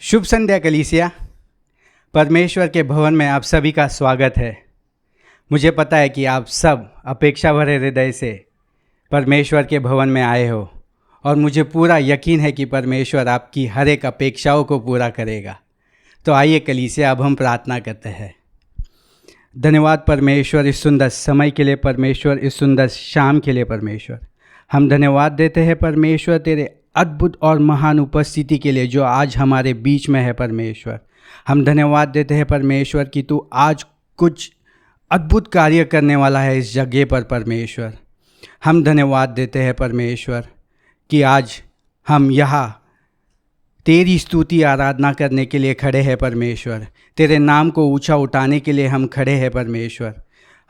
शुभ संध्या कलीसिया। परमेश्वर के भवन में आप सभी का स्वागत है। मुझे पता है कि आप सब अपेक्षा भरे हृदय से परमेश्वर के भवन में आए हो और मुझे पूरा यकीन है कि परमेश्वर आपकी हर एक अपेक्षाओं को पूरा करेगा। तो आइए कलीसिया, अब हम प्रार्थना करते हैं। धन्यवाद परमेश्वर इस सुंदर समय के लिए, परमेश्वर इस सुंदर शाम के लिए। परमेश्वर हम धन्यवाद देते हैं परमेश्वर तेरे अद्भुत और महान उपस्थिति के लिए जो आज हमारे बीच में है। परमेश्वर हम धन्यवाद देते हैं परमेश्वर कि तू आज कुछ अद्भुत कार्य करने वाला है इस जगह पर। परमेश्वर हम धन्यवाद देते हैं परमेश्वर कि आज हम यहाँ तेरी स्तुति आराधना करने के लिए खड़े हैं। परमेश्वर तेरे नाम को ऊंचा उठाने के लिए हम खड़े हैं। परमेश्वर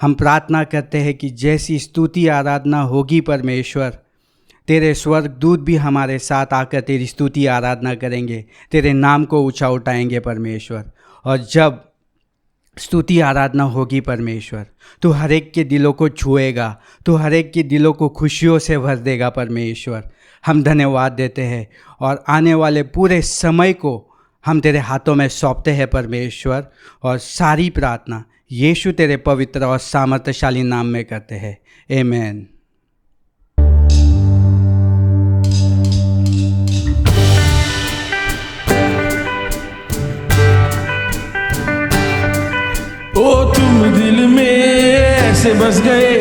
हम प्रार्थना करते हैं कि जैसी स्तुति आराधना होगी परमेश्वर, तेरे स्वर्गदूत भी हमारे साथ आकर तेरी स्तुति आराधना करेंगे, तेरे नाम को ऊंचा उठाएंगे परमेश्वर। और जब स्तुति आराधना होगी परमेश्वर, तू हर एक के दिलों को छुएगा, तू हर एक के दिलों को खुशियों से भर देगा। परमेश्वर हम धन्यवाद देते हैं और आने वाले पूरे समय को हम तेरे हाथों में सौंपते हैं परमेश्वर। और सारी प्रार्थना यीशु तेरे पवित्र और सामर्थ्यशाली नाम में करते हैं। आमीन। ओ तुम दिल में ऐसे बस गए,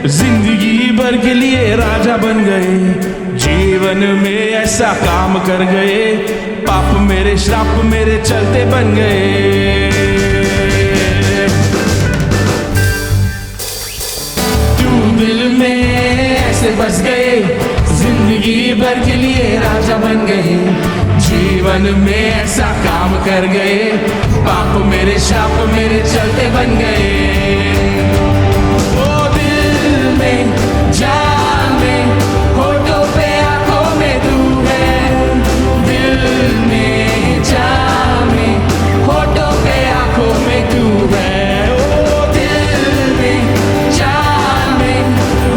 जिंदगी भर के लिए राजा बन गए। जीवन में ऐसा काम कर गए, पाप मेरे श्राप मेरे चलते बन गए। तुम दिल में ऐसे बस गए, जिंदगी भर के लिए राजा बन गए। जीवन में ऐसा काम कर गए, पाप मेरे शाप मेरे चलते बन गए। ओ दिल में जान में, होठों पे आंखों में तू है। दिल में जान में, होठों पे आंखों में तू है। ओ दिल में जान में,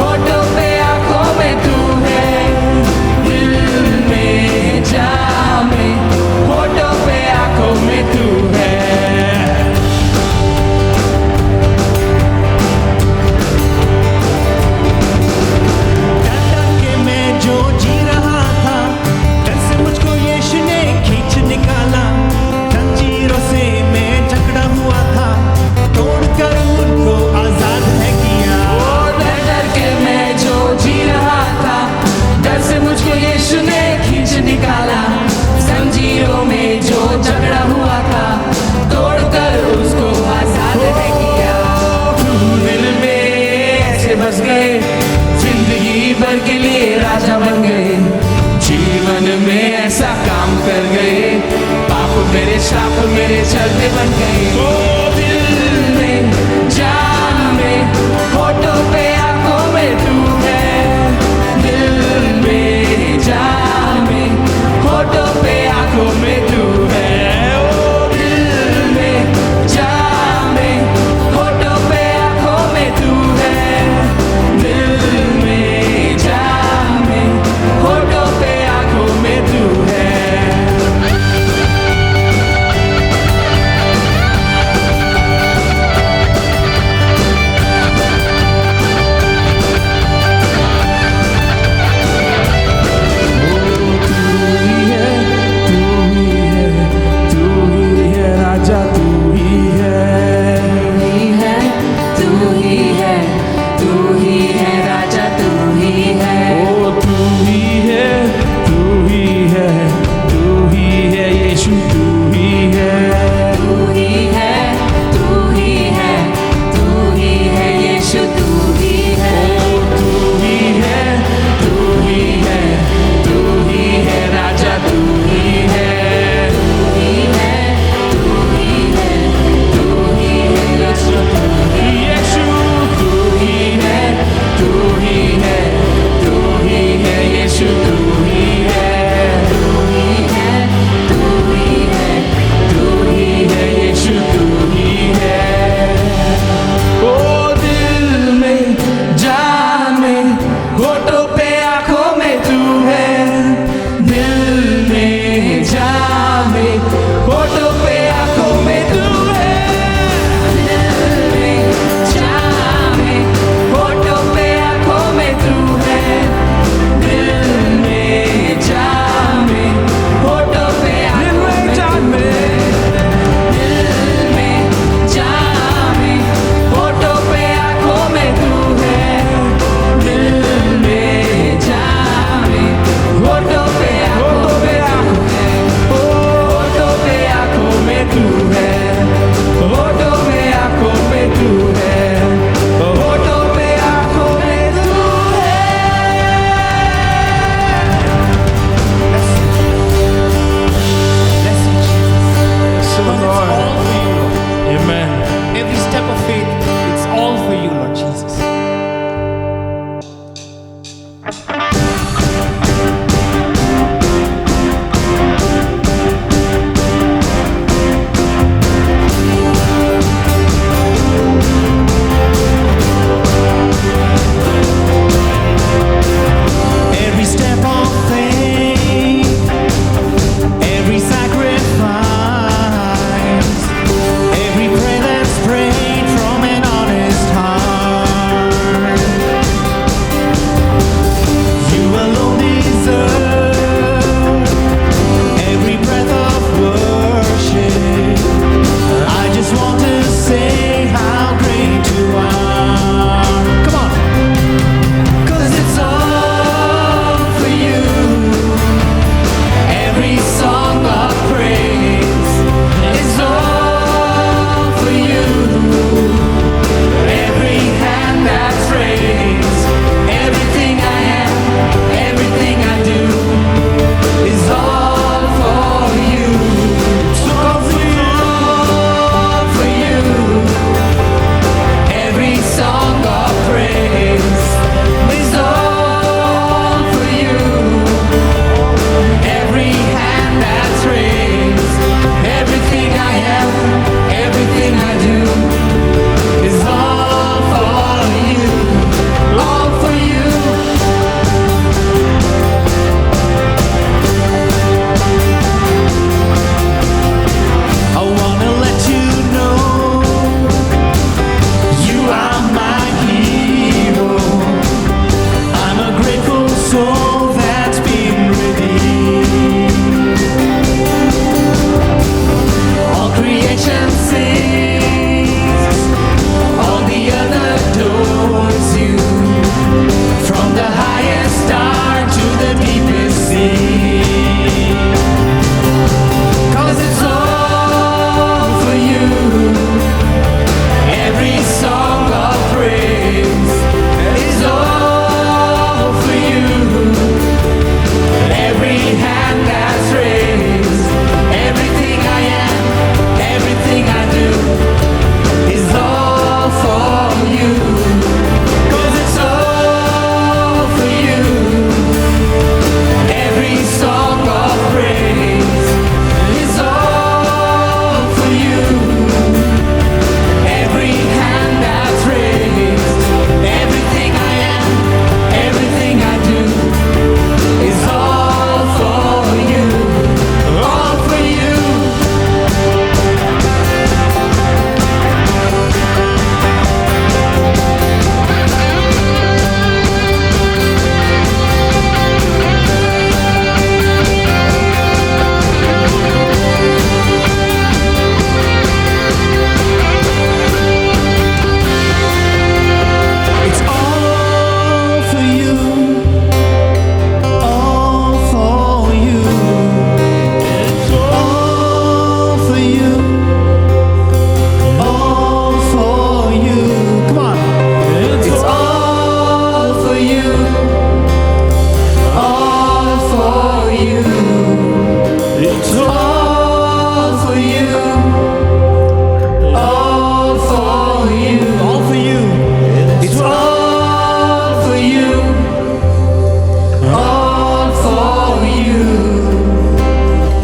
होठों पे आंखों में तू है। दिल में जान में, होठों पे आंखों में तू है। जंजीरों में जो झगड़ा हुआ था, तोड़कर उसको आजाद है किया। दिल में ऐसे बस गए, जिंदगी भर के लिए राजा बन गए। जीवन में ऐसा काम कर गए, पाप मेरे श्राप मेरे चलते बन गए। ओ दिल में जान में, होठों पे आंखों में तू है। दिल में जान में, होठों पे आंखों में तू है। ओ दिल में जान में, होठों पे आंखों में तू है। दिल में जान में, होठों पे आंखों में तू है।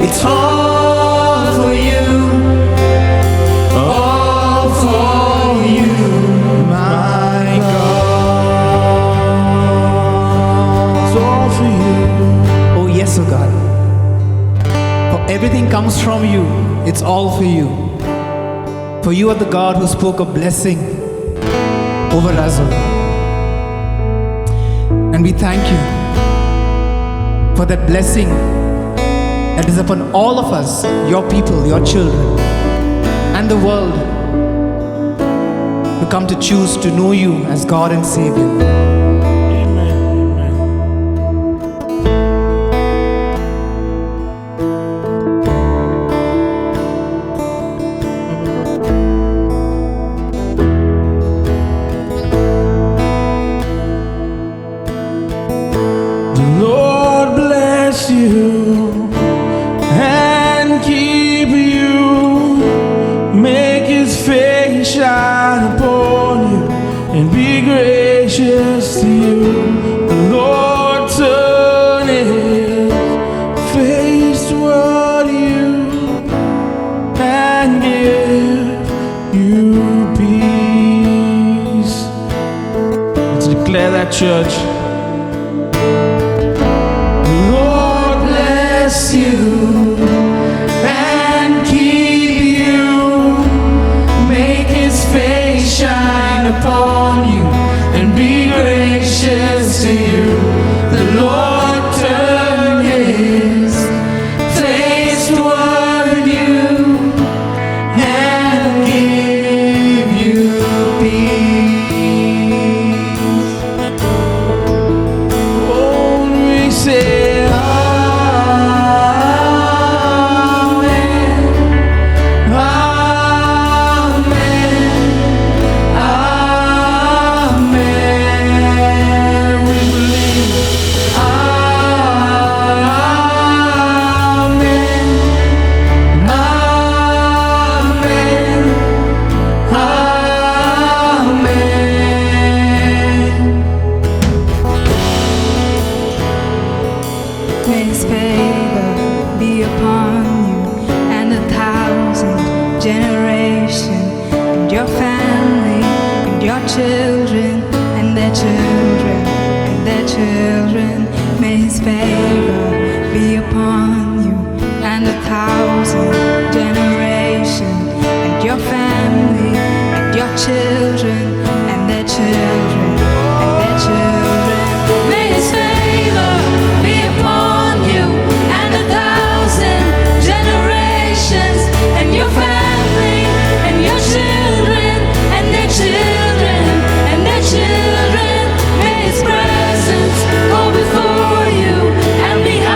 It's all for you, all for you, my God. It's all for you. Oh, yes, oh God. For everything comes from you. It's all for you. For you are the God who spoke a blessing over us, oh God. And we thank you for that blessing that is upon all of us, your people, your children, and the world, who come to choose to know you as God and Savior. The Lord bless you and keep you, make His face shine upon you and be gracious to you. The Lord turn His face toward you and give you peace. Let's declare that, church. Lord bless you and keep you, make His face shine upon you and be gracious to you. The Lord turn His face toward you and give you peace. Oh, we say amen, amen, amen. We believe. Amen, amen, amen. May His favor be upon you and 1,000 generations, and your family, and your children, and their children, and their children. May His favor be upon you and 1,000 generations, and your family, and your children, and their children, and their children. May His favor be upon you and 1,000 generations, and your family, and your children, and their children, and their children. May His presence go before you and behind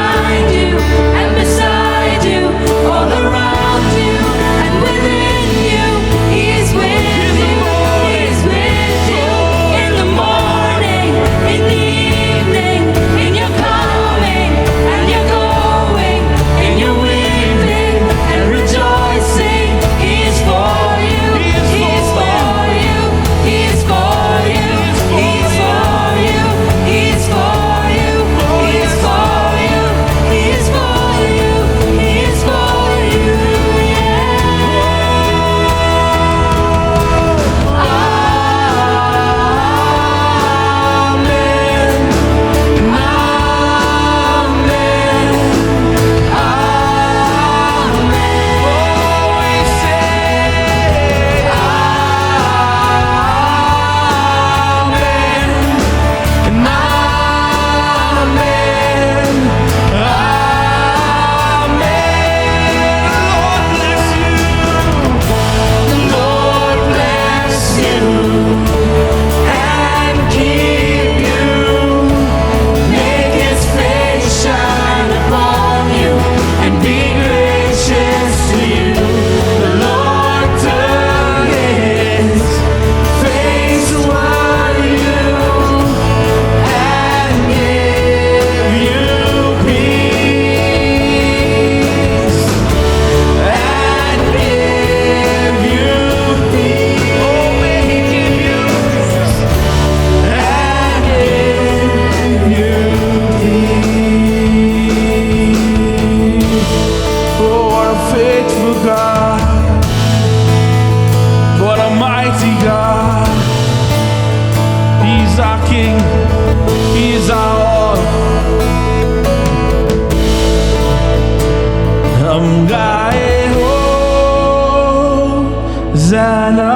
जाना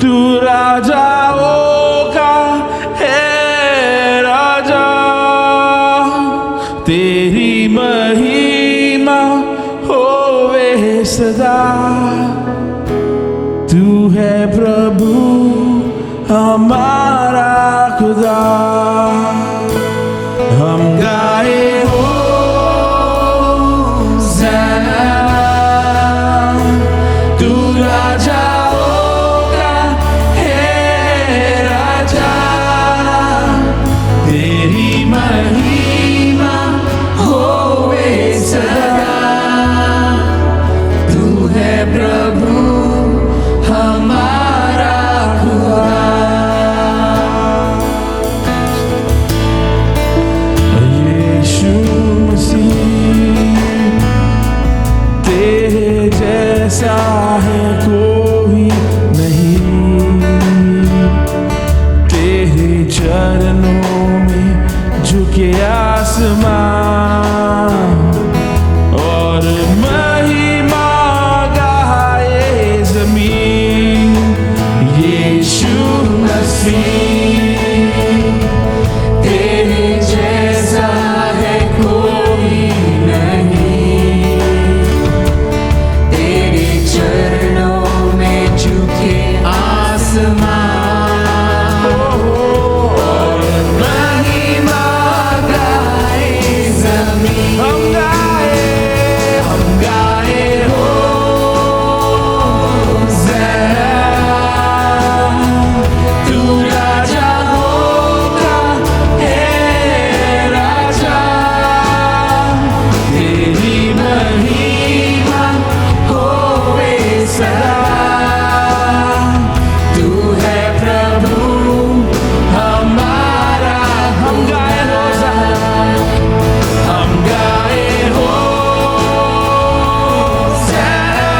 तू राजाओं का है राजा, तेरी महिमा होवे सदा। तू है प्रभु हमारा खुदा, हम गाए हो ज़ना, तू राजाओं का है राजा, तेरी महिमा होवे सदा। तू है प्रभु हमारा खुदा। यीशु मसीह तेरे जैसा है कोई नहीं, तेरे चरणों में झुके आसमान और महिमा गाए जमीन। यीशु मसीह तेरे जैसा है कोई नहीं, तेरे चरणों में झुके आसमान और महिमा गाए जमीन। हम गाए हो ज़रा, तू राजाओं का है राजा, तेरी महिमा होवे सदा। तू है प्रभु हमारा, हम गाए हो ज़रा, हम गाए हो ज़रा,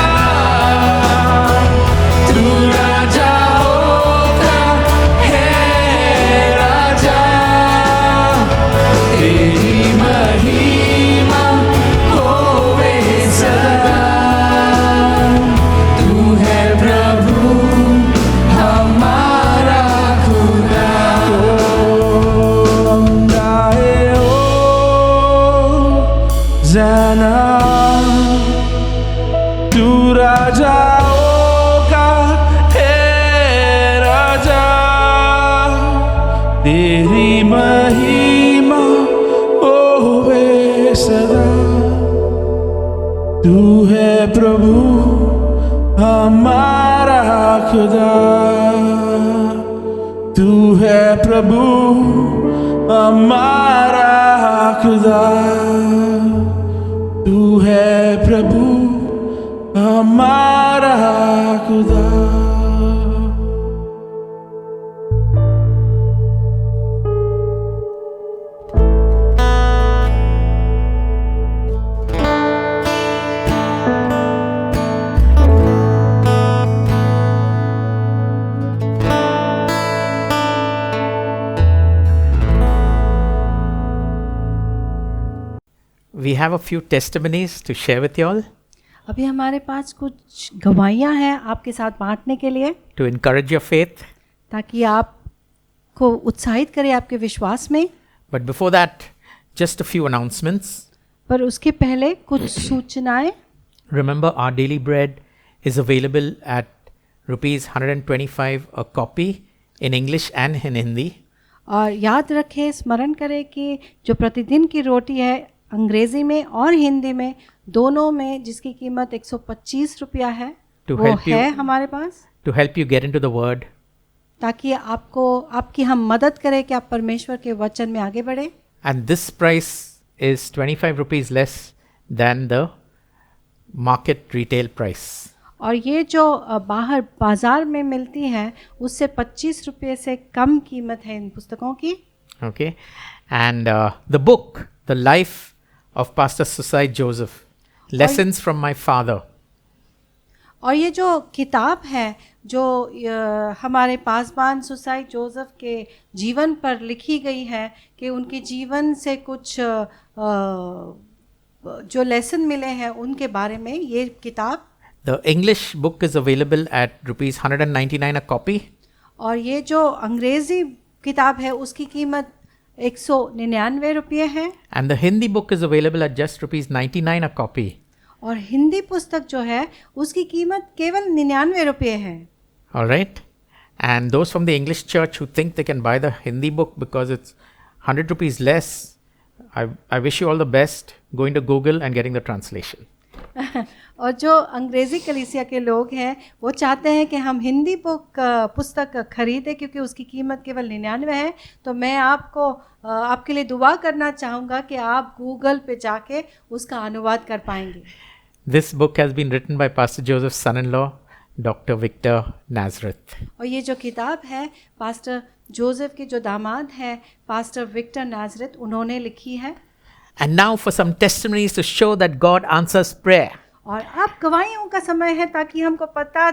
तू राजाओं का है राजा, तेरी महिमा होवे सदा। तू है प्रभु हमारा खुदा। हम गाए हो ज़ना, तू राजाओं का है राजा, तेरी महिमा होवे सदा। तू है प्रभु हमारा खुदा, तू है प्रभु हमारा खुदा, तू है प्रभु हमारा खुदा। We have a few testimonies to share with you all, अभी हमारे पास कुछ गवाहियाँ हैं आपके साथ बांटने के लिए, to encourage your faith. ताकि आपको उत्साहित करें आपके विश्वास में। But before that, just a few announcements. पर उसके पहले कुछ सूचनाएं। Remember, our daily bread is available at rupees 125 a copy in English and in Hindi. और याद रखें, स्मरण करें कि जो प्रतिदिन की रोटी है अंग्रेज़ी में और हिंदी में दोनों में, जिसकी कीमत 125 रुपया है, To वो help you- है हमारे पास, to help you get into the word. ताकि आपकी हम मदद करें कि आप परमेश्वर के वचन में आगे बढ़े। And this price is 25 rupees less than the market retail price. और ये जो बाहर बाज़ार में मिलती है उससे 25 रुपये से कम कीमत है इन पुस्तकों की। Okay, and the book, The Life of Pastor Susai Joseph, Lessons from My Father. और ये जो किताब है जो हमारे पासबान सुसाई जोसेफ के जीवन पर लिखी गई है कि उनके जीवन से कुछ जो लेसन मिले हैं उनके बारे में ये किताब। The English book is available at rupees 199 a copy. और ये जो अंग्रेज़ी किताब है उसकी कीमत 199 रुपये है, And the Hindi book is available at just rupees 99 a copy. और हिंदी पुस्तक जो है उसकी कीमत केवल 99 रुपये है. All right. And those from the English church who think they can buy the Hindi book because it's 100 rupees less, I wish you all the best going to Google and getting the translation. और जो अंग्रेज़ी कलीसिया के लोग हैं वो चाहते हैं कि हम हिंदी पुस्तक खरीदें क्योंकि उसकी कीमत केवल 99 है. तो मैं आपके लिए दुआ करना चाहूँगा कि आप गूगल पे जाके उसका अनुवाद कर पाएंगे. This book has been written by Pastor Joseph's son-in-law, Dr. Victor Nazareth. और ये जो किताब है पास्टर जोसेफ के जो दामाद हैं पास्टर विक्टर नाजरत उन्होंने लिखी है. And now for some testimonies to show that God answers prayer. और अब गवाहियों का समय है ताकि हमको पता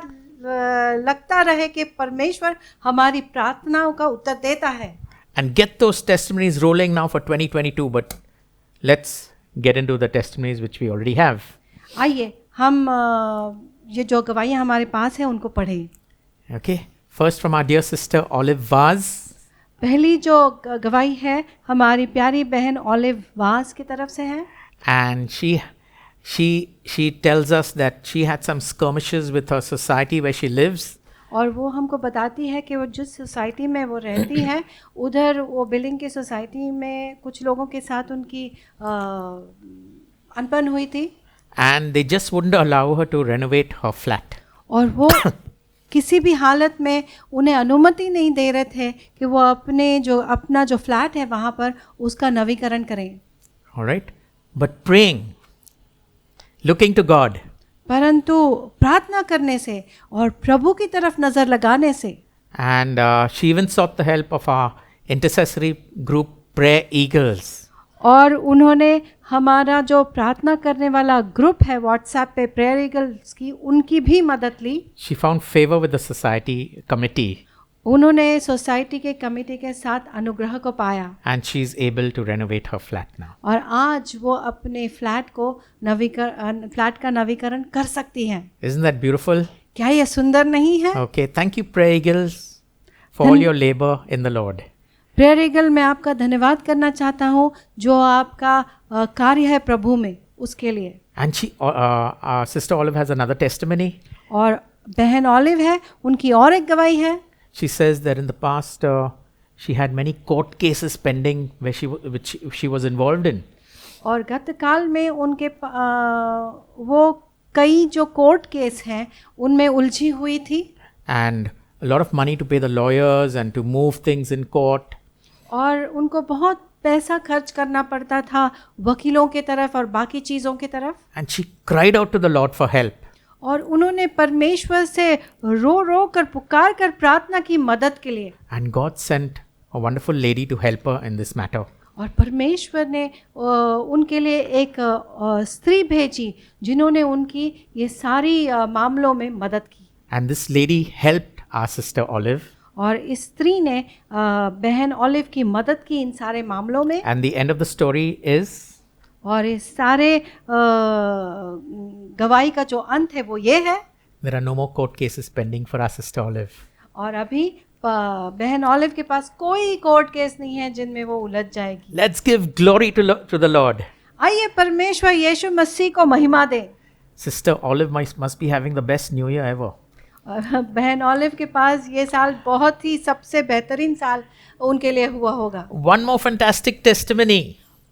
लगता रहे कि परमेश्वर हमारी प्रार्थनाओं का उत्तर देता है. And get those testimonies rolling now for 2022. But let's get into the testimonies which we already have. आइए हम ये जो गवाहियाँ हमारे पास हैं उनको पढ़ें. Okay. First from our dear sister Olive Vaz. पहली जो गवाही है हमारी प्यारी बहन ऑलिव वास की तरफ से है. And she tells us that she had some skirmishes with her society where she lives. और वो हमको बताती है कि वो जिस सोसाइटी में वो रहती है उधर वो बिलिंग की सोसाइटी में कुछ लोगों के साथ उनकी अनबन हुई थी. And they just wouldn't allow her to renovate her flat. और वो किसी भी हालत में उन्हें अनुमति नहीं दे रहे थे कि वो अपना जो फ्लैट है वहाँ पर उसका नवीकरण करें. All right. But praying, looking to God, परंतु प्रार्थना करने से और प्रभु की तरफ नज़र लगाने से. and she even sought the help of our intercessory group Prayer Eagles. और उन्होंने हमारा जो प्रार्थना करने वाला ग्रुप है व्हाट्सएप पे प्रेयर ईगल्स की उनकी भी मदद ली. She found favor with the society committee. उन्होंने सोसाइटी के कमेटी के साथ अनुग्रह को पाया. And she is able to renovate her flat now. और आज वो अपने फ्लैट का नवीकरण कर सकती हैं. Isn't that beautiful? क्या ये सुंदर नहीं है? Okay. Thank you, Prayer Eagles, for all your labor in the Lord. Prayer eagle मैं आपका धन्यवाद करना चाहता हूँ जो आपका कार्य है प्रभु में उसके लिए. And our sister Olive has another testimony. और बहन ऑलिव है उनकी और एक गवाही है. She says that in the past she had many court cases pending which she was involved in. और गत काल में उनके वो कई जो कोर्ट केस हैं उनमें उलझी हुई थी. And a lot of money to pay the lawyers and to move things in court. और उनको बहुत पैसा खर्च करना पड़ता था वकीलों के तरफ और बाकी चीज़ों की तरफ. And she cried out to the Lord for help. और उन्होंने परमेश्वर से रो कर पुकार कर प्रार्थना की मदद के लिए. And God sent a wonderful lady to help her in this matter. और परमेश्वर ने उनके लिए एक स्त्री भेजी जिन्होंने उनकी ये सारी मामलों में मदद की. And this lady helped our sister Olive. और इस स्त्री ने बहन ऑलिव की मदद की इन सारे मामलों में. And the end of the story is. और इस सारे गवाही का जो अंत है वो ये है. There are no more court cases pending for our sister Olive. और अभी बहन ऑलिव के पास कोई कोर्ट केस नहीं है जिनमें वो उलझ जाएगी. Let's give glory to the Lord. आइए परमेश्वर यीशु मसीह को महिमा दें. Sister Olive must be having the best New Year ever. बहन ऑलिव के पास ये साल बहुत ही सबसे बेहतरीन साल उनके लिए हुआ होगा. One more fantastic testimony.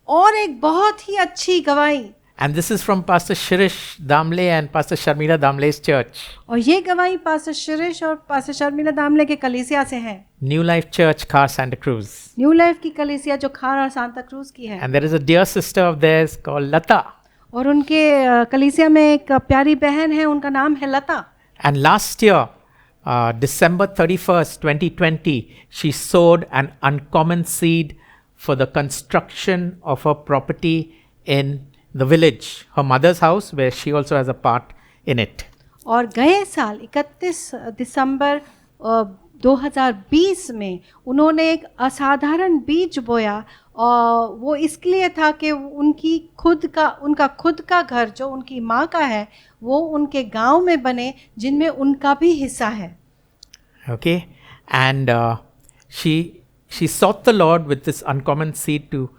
और एक बहुत ही अच्छी गवाही. And this is from Pastor Shirish Damle and Pastor Sharmila Damle's church. और ये गवाही पास्टर शिरीष और पास्टर शर्मिला दामले के कलीसिया से है. New Life Church, Car Santa Cruz. New life की कलीसिया जो खार और सांता क्रूज की है. And there is a dear sister of theirs called Lata. और उनके कलीसिया में एक प्यारी बहन है उनका नाम है लता. And last year, December 31st, 2020, she sowed an uncommon seed for the construction of her property in the village, her mother's house, where she also has a part in it. और गए साल 31 दिसंबर 2020 में उन्होंने एक असाधारण बीज बोया और वो इसलिए था कि उनका खुद का घर जो उनकी माँ का है वो उनके गांव में बने जिनमें उनका भी हिस्सा है. Okay, and she sought the Lord with this uncommon seed to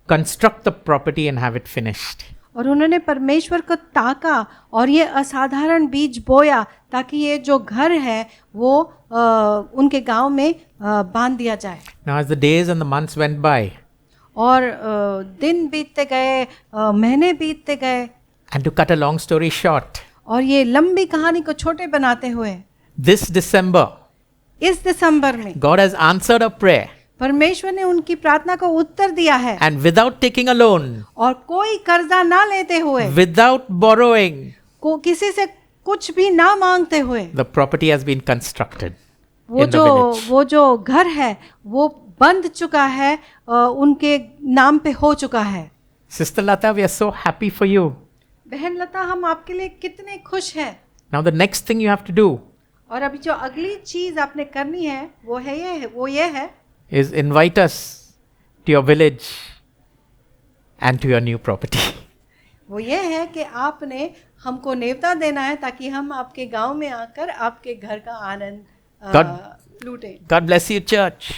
construct the property and have it finished. और उन्होंने परमेश्वर को ताका और ये असाधारण बीज बोया ताकि ये जो घर है वो उनके गांव में बांध दिया जाए. Now, as the days and the months went by, और दिन बीतते गए, महीने बीतते गए, and to cut a long story short, और ये लंबी कहानी को छोटे बनाते हुए this December, इस दिसंबर में God has answered a prayer, परमेश्वर ने उनकी प्रार्थना को उत्तर दिया है. and without taking a loan, और कोई कर्जा ना लेते हुए, without borrowing, किसी से कुछ भी ना मांगते हुए, the property has been constructed in the village. वो जो घर है वो बंध चुका है, उनके नाम पे हो चुका है. Sister Lata, we are so happy for you. बहन लता, हम आपके लिए कितने खुश हैं. Now, the next thing you have to do और अभी जो अगली चीज आपने करनी है वो ये है is invite us to your village and to your new property. वो ये है कि आपने हमको नेवता देना है ताकि हम आपके गांव में आकर आपके घर का आनंद लूटें. God bless you, church.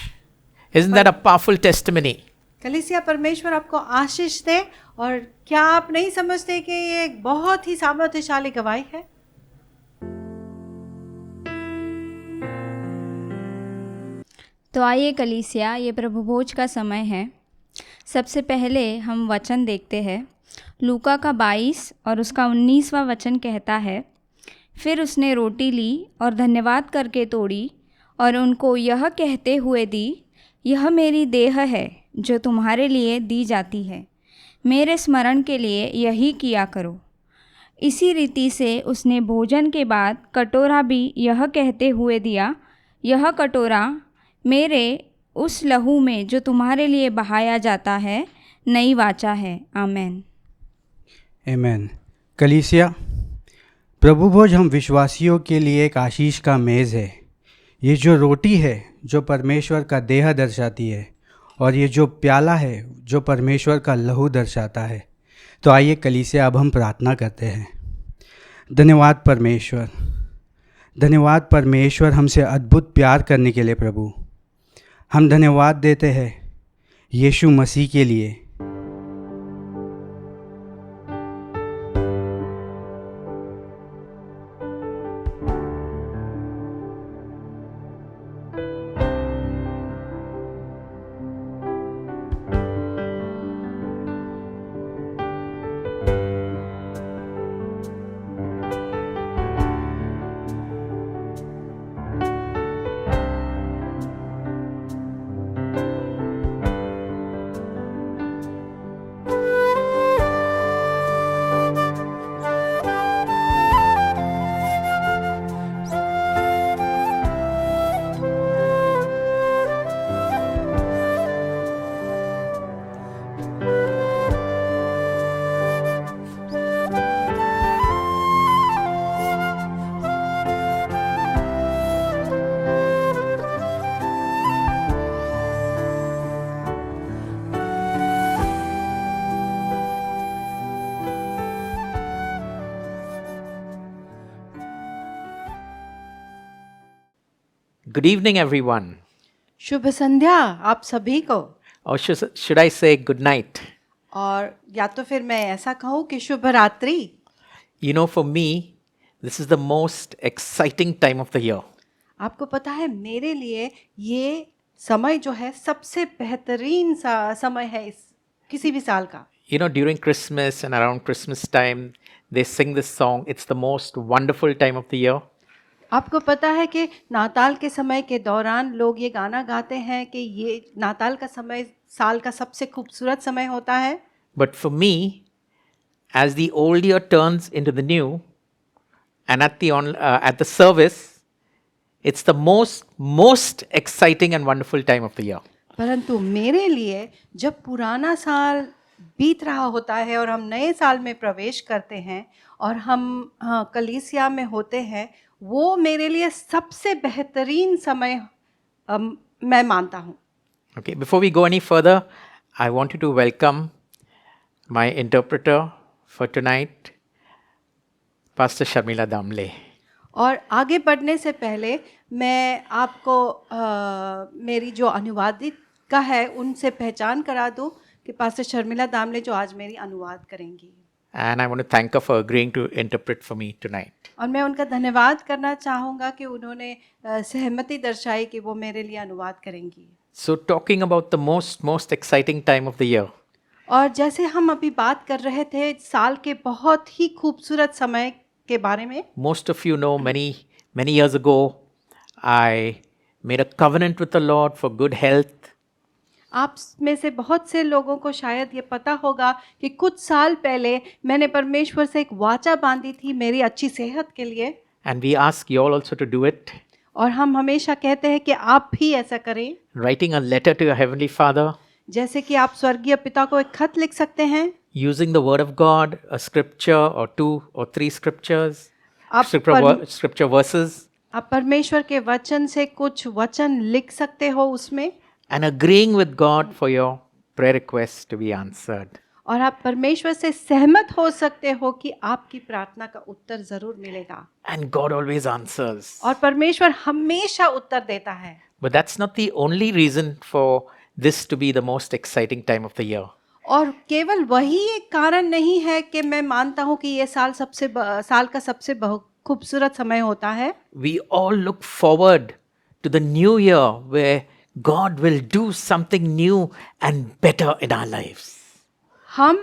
Isn't that a powerful testimony? कलीसिया, परमेश्वर आपको आशीष दे. और क्या आप नहीं समझते कि ये एक बहुत ही सामर्थ्यशाली गवाही है? तो आइए कलीसिया, ये प्रभु भोज का समय है. सबसे पहले हम वचन देखते हैं. लूका का 22 और उसका 19वां वचन कहता है, फिर उसने रोटी ली और धन्यवाद करके तोड़ी और उनको यह कहते हुए दी, यह मेरी देह है जो तुम्हारे लिए दी जाती है, मेरे स्मरण के लिए यही किया करो. इसी रीति से उसने भोजन के बाद कटोरा भी यह कहते हुए दिया, यह कटोरा मेरे उस लहू में जो तुम्हारे लिए बहाया जाता है नई वाचा है. आमेन. आमेन. कलीसिया, प्रभु भोज हम विश्वासियों के लिए एक आशीष का मेज़ है. ये जो रोटी है जो परमेश्वर का देह दर्शाती है और ये जो प्याला है जो परमेश्वर का लहू दर्शाता है. तो आइए कलीसिया, अब हम प्रार्थना करते हैं. धन्यवाद परमेश्वर, धन्यवाद परमेश्वर हमसे अद्भुत प्यार करने के लिए. प्रभु, हम धन्यवाद देते हैं यीशु मसीह के लिए. Good evening, everyone. शुभ संध्या आप सभी को. Or should I say good night? और या तो फिर मैं ऐसा कहूँ कि शुभ रात्रि. You know, for me, this is the most exciting time of the year. आपको पता है, मेरे लिए ये समय जो है सबसे बेहतरीन समय है इस किसी भी साल का. You know, during Christmas and around Christmas time, they sing this song, it's the most wonderful time of the year. आपको पता है कि नाताल के समय के दौरान लोग ये गाना गाते हैं कि ये नाताल का समय साल का सबसे खूबसूरत समय होता है. But for me, as the old year turns into the new, and at the service, it's the most exciting and wonderful time of the year. परंतु मेरे लिए जब पुराना साल बीत रहा होता है और हम नए साल में प्रवेश करते हैं और हम कलीसिया में होते हैं, वो मेरे लिए सबसे बेहतरीन समय मैं मानता हूँ. Okay, before we go any further, I wanted to welcome my interpreter for tonight, Pastor Sharmila Damle. और आगे बढ़ने से पहले मैं आपको मेरी जो अनुवादिका है उनसे पहचान करा दूं कि पास्टर शर्मिला दामले जो आज मेरी अनुवाद करेंगी। And I want to thank her for agreeing to interpret for me tonight. और मैं उनका धन्यवाद करना चाहूँगा कि उन्होंने सहमति दर्शाई कि वो मेरे लिए अनुवाद करेंगी। So talking about the most exciting time of the year. और जैसे हम अभी बात कर रहे थे साल के बहुत ही खूबसूरत समय के बारे में, Most of you know many years ago I made a covenant with the Lord for good health. आप में से बहुत से लोगों को शायद ये पता होगा कि कुछ साल पहले मैंने परमेश्वर से एक वाचा बांधी थी मेरी अच्छी सेहत के लिए। And we ask you all also to do it. और हम हमेशा कहते हैं कि आप भी ऐसा करें। Writing a letter to your Heavenly Father, जैसे कि आप स्वर्गीय पिता को एक खत लिख सकते हैं, using the Word of God, a scripture or 2 or 3 scriptures, आप scripture verses, आप परमेश्वर के वचन से कुछ वचन लिख सकते हो उसमें, and agreeing with God for your prayer requests to be answered. और आप परमेश्वर से सहमत हो सकते हो कि आपकी प्रार्थना का उत्तर जरूर मिलेगा। And God always answers. और परमेश्वर हमेशा उत्तर देता है। But that's not the only reason for this to be the most exciting time of the year. और केवल वही एक कारण नहीं है कि मैं मानता हूँ कि ये साल का सबसे खूबसूरत समय होता है। We all look forward to the new year where God will do something new and better in our lives. हम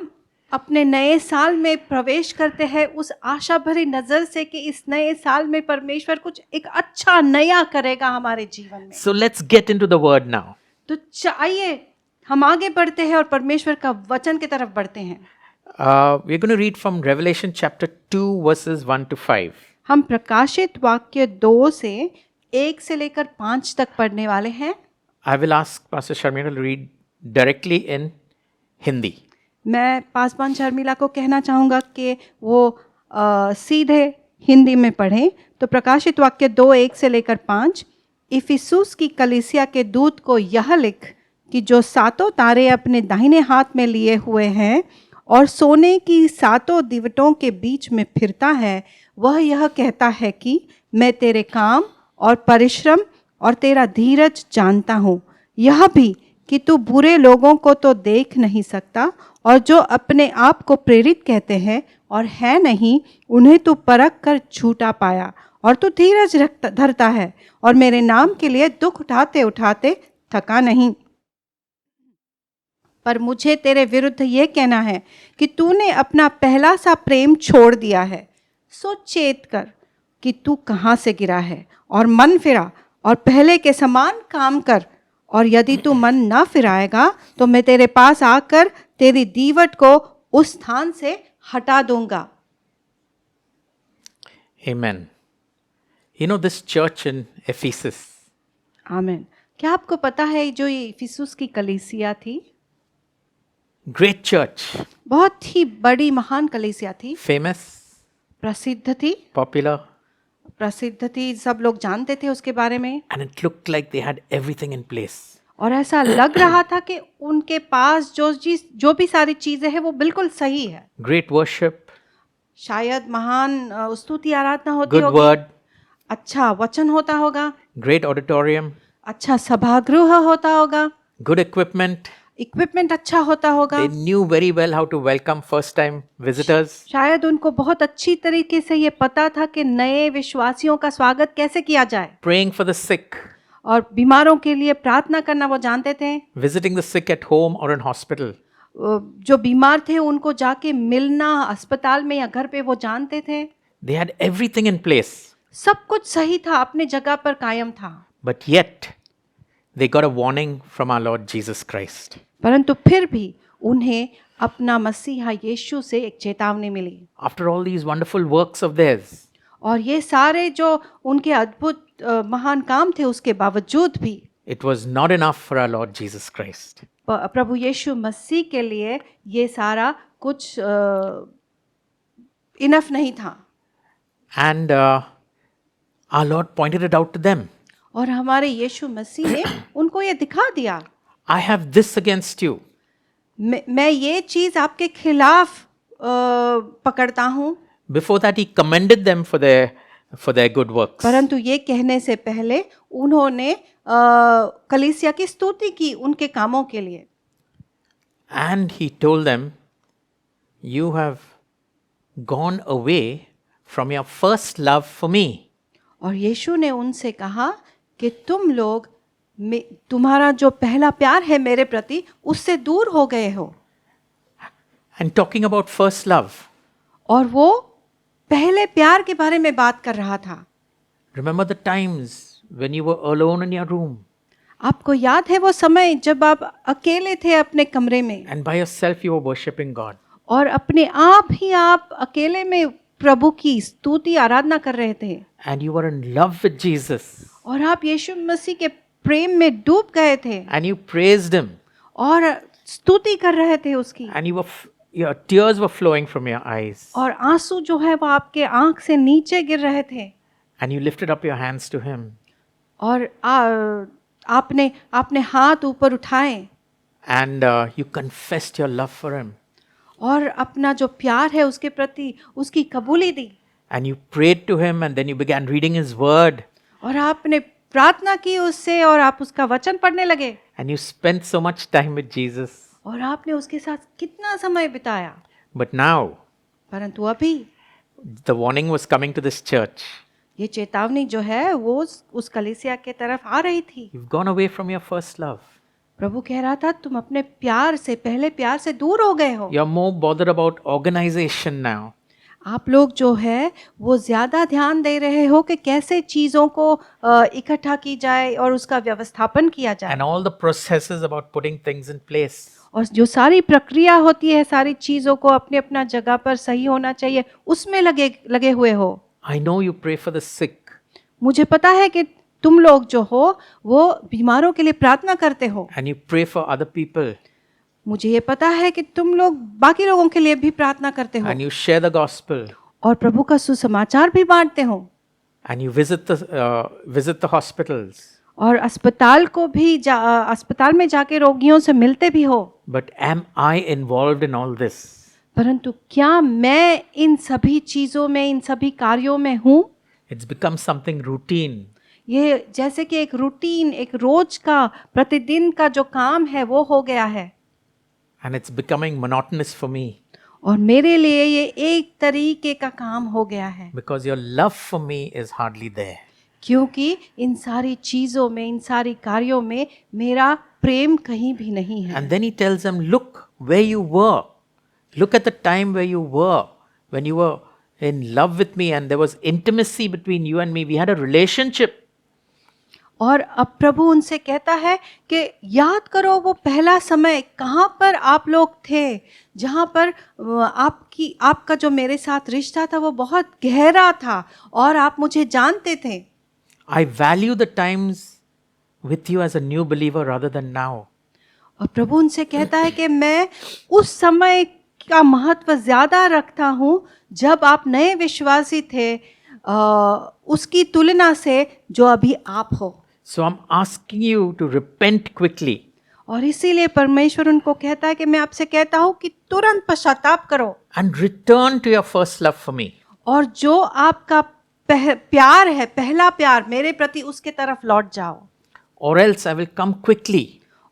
अपने नए साल में प्रवेश करते हैं उस आशा भरी नजर से कि इस नए साल में परमेश्वर कुछ एक अच्छा नया करेगा हमारे जीवन में। So let's get into the word now. तो चाहिए हम आगे बढ़ते हैं और परमेश्वर का वचन की तरफ बढ़ते हैं। We're going to read from Revelation chapter 2 verses 1 to 5. हम प्रकाशित वाक्य 2 से 1 से लेकर 5 तक पढ़ने वाले हैं। I will ask Pastor Sharmila to read directly in Hindi. मैं पासवान शर्मिला को कहना चाहूँगा कि वो सीधे हिंदी में पढ़ें। तो प्रकाशित वाक्य 2:1 से लेकर 5। इफिसुस की कलीसिया के दूत को यह लिख कि जो 7 तारे अपने दाहिने हाथ में लिए हुए हैं और सोने की 7 दिवटों के बीच में फिरता है, वह यह कहता है कि मैं तेरे काम और परिश्रम और तेरा धीरज जानता हूँ, यह भी कि तू बुरे लोगों को तो देख नहीं सकता और जो अपने आप को प्रेरित कहते हैं और है नहीं, उन्हें तू परख कर झूठा पाया और तू धीरज धरता है और मेरे नाम के लिए दुख उठाते उठाते थका नहीं। पर मुझे तेरे विरुद्ध ये कहना है कि तूने अपना पहला सा प्रेम छोड़ दिया है। सो चेत कर कि तू कहाँ से गिरा है और मन फिरा और पहले के समान काम कर, और यदि तू मन ना फिराएगा तो मैं तेरे पास आकर तेरी दीवट को उस स्थान से हटा दूंगा। Amen. You know this church in Ephesus. आमीन। क्या आपको पता है जो ये इफिसुस की कलीसिया थी? Great church. बहुत ही बड़ी महान कलीसिया थी। Famous, प्रसिद्ध थी। popular. प्रसिद्ध थी, सब लोग जानते थे उसके बारे में। And it looked like they had everything in place. और ऐसा लग रहा था कि उनके पास जो भी सारी चीजें हैं वो बिल्कुल सही है। Great worship. शायद महान स्तुति आराधना होती Good होगी। word. अच्छा वचन होता होगा। Great auditorium. अच्छा सभागृह होता होगा। Good equipment. इक्विपमेंट अच्छा होता होगा। They knew very well how to welcome first time visitors. शायद उनको बहुत अच्छी तरीके से ये पता था कि नए विश्वासियों का स्वागत कैसे किया जाए। Praying for the sick. और बीमारों के लिए प्रार्थना करना वो जानते थे। Visiting the sick at home or in hospital. जो बीमार थे उनको जाके मिलना अस्पताल में या घर पे वो जानते थे। They had everything in place. सब कुछ सही था, अपने जगह पर कायम था। But yet, they got a warning from our Lord Jesus Christ. परंतु फिर भी उन्हें अपना मसीहा यीशु से एक चेतावनी मिली। After all these wonderful works of theirs, और ये सारे जो उनके अद्भुत महान काम थे उसके बावजूद भी it was not enough for our Lord Jesus Christ. प्रभु यीशु मसीह के लिए ये सारा कुछ इनफ नहीं था। And our Lord pointed it out to them. और हमारे यीशु मसीह ने उनको ये दिखा दिया। I have this against you. मैं ये चीज़ आपके खिलाफ पकड़ता हूँ। Before that, he commended them for their good works. परंतु ये कहने से पहले उन्होंने कलीसिया की स्तुति की उनके कामों के लिए। And he told them, you have gone away from your first love for me. और यीशु ने उनसे कहा कि तुम लोग तुम्हारा जो पहला प्यार है मेरे प्रति उससे दूर हो गए हो। And talking about first love, और वो पहले प्यार के बारे में बात कर रहा था। remember the times when you were alone in your room आपको याद है वो समय जब आप अकेले थे अपने कमरे में and by yourself you were worshipping God. और अपने आप ही आप अकेले में प्रभु की स्तुति आराधना कर रहे थे। And you were in love with Jesus. और आप यीशु मसीह के प्रेम में डूब गए थे And you praised him. और स्तुति कर रहे थे उसकी। And your tears were flowing from your eyes. और आंसू जो है वो आपके आंख से नीचे गिर रहे थे। And you lifted up your hands to him. और आपने हाथ ऊपर उठाए। And you confessed your love for him. और अपना जो प्यार है उसके प्रति उसकी कबूली दी। And you prayed to him and then you began reading his word. और आपने प्रार्थना की उससे और आप उसका वचन पढ़ने लगे। And you spent so much time with Jesus. और आपने उसके साथ कितना समय बिताया। But now, परंतु अभी the warning was coming to this church. ये चेतावनी जो है वो उस कलीसिया के तरफ आ रही थी। You've gone away from your first love. प्रभु कह रहा था तुम अपने प्यार से पहले प्यार से दूर हो गए हो। You're more bothered about organization now. आप लोग जो है वो ज्यादा ध्यान दे रहे हो कि कैसे चीजों को इकट्ठा की जाए और उसका व्यवस्थापन किया जाए। And all the processes about putting things in place. और जो सारी प्रक्रिया होती है सारी चीजों को अपने अपना जगह पर सही होना चाहिए उसमें लगे हुए हो। I know you pray for the sick. मुझे पता है कि तुम लोग जो हो वो बीमारों के लिए प्रार्थना करते हो। And you pray for other people. मुझे ये पता है कि तुम लोग बाकी लोगों के लिए भी प्रार्थना करते हो। And you share the gospel. और प्रभु का सुसमाचार भी बांटते हो। And you visit the hospitals. और अस्पताल में जाके रोगियों से मिलते भी हो। But am I involved in all this? परंतु क्या मैं इन सभी चीजों में इन सभी कार्यों में हूँ? It's become something routine. ये जैसे कि एक रूटीन एक रोज का प्रतिदिन का जो काम है वो हो गया है। And it's becoming monotonous for me. और मेरे लिए ये एक तरीके का काम हो गया है। Because your love for me is hardly there. क्योंकि इन सारी चीजों में इन सारी कार्यों में मेरा प्रेम कहीं भी नहीं है। And then he tells them, look where you were. Look at the time where you were. When you were in love with me and there was intimacy between you and me. We had a relationship. और अब प्रभु उनसे कहता है कि याद करो वो पहला समय कहाँ पर आप लोग थे जहाँ पर आपका जो मेरे साथ रिश्ता था वो बहुत गहरा था और आप मुझे जानते थे। I value the times with you as a new believer rather than now. और प्रभु उनसे कहता है कि मैं उस समय का महत्व ज्यादा रखता हूँ जब आप नए विश्वासी थे उसकी तुलना से जो अभी आप हो। So I'm asking you to repent quickly. और इसीलिए परमेश्वर उनको कहता है कि मैं आपसे कहता हूँ कि तुरंत पश्चाताप करो And return to your first love for me. और जो आपका प्यार है पहला प्यार मेरे प्रति उसके तरफ लौट जाओ। Or else I will come quickly.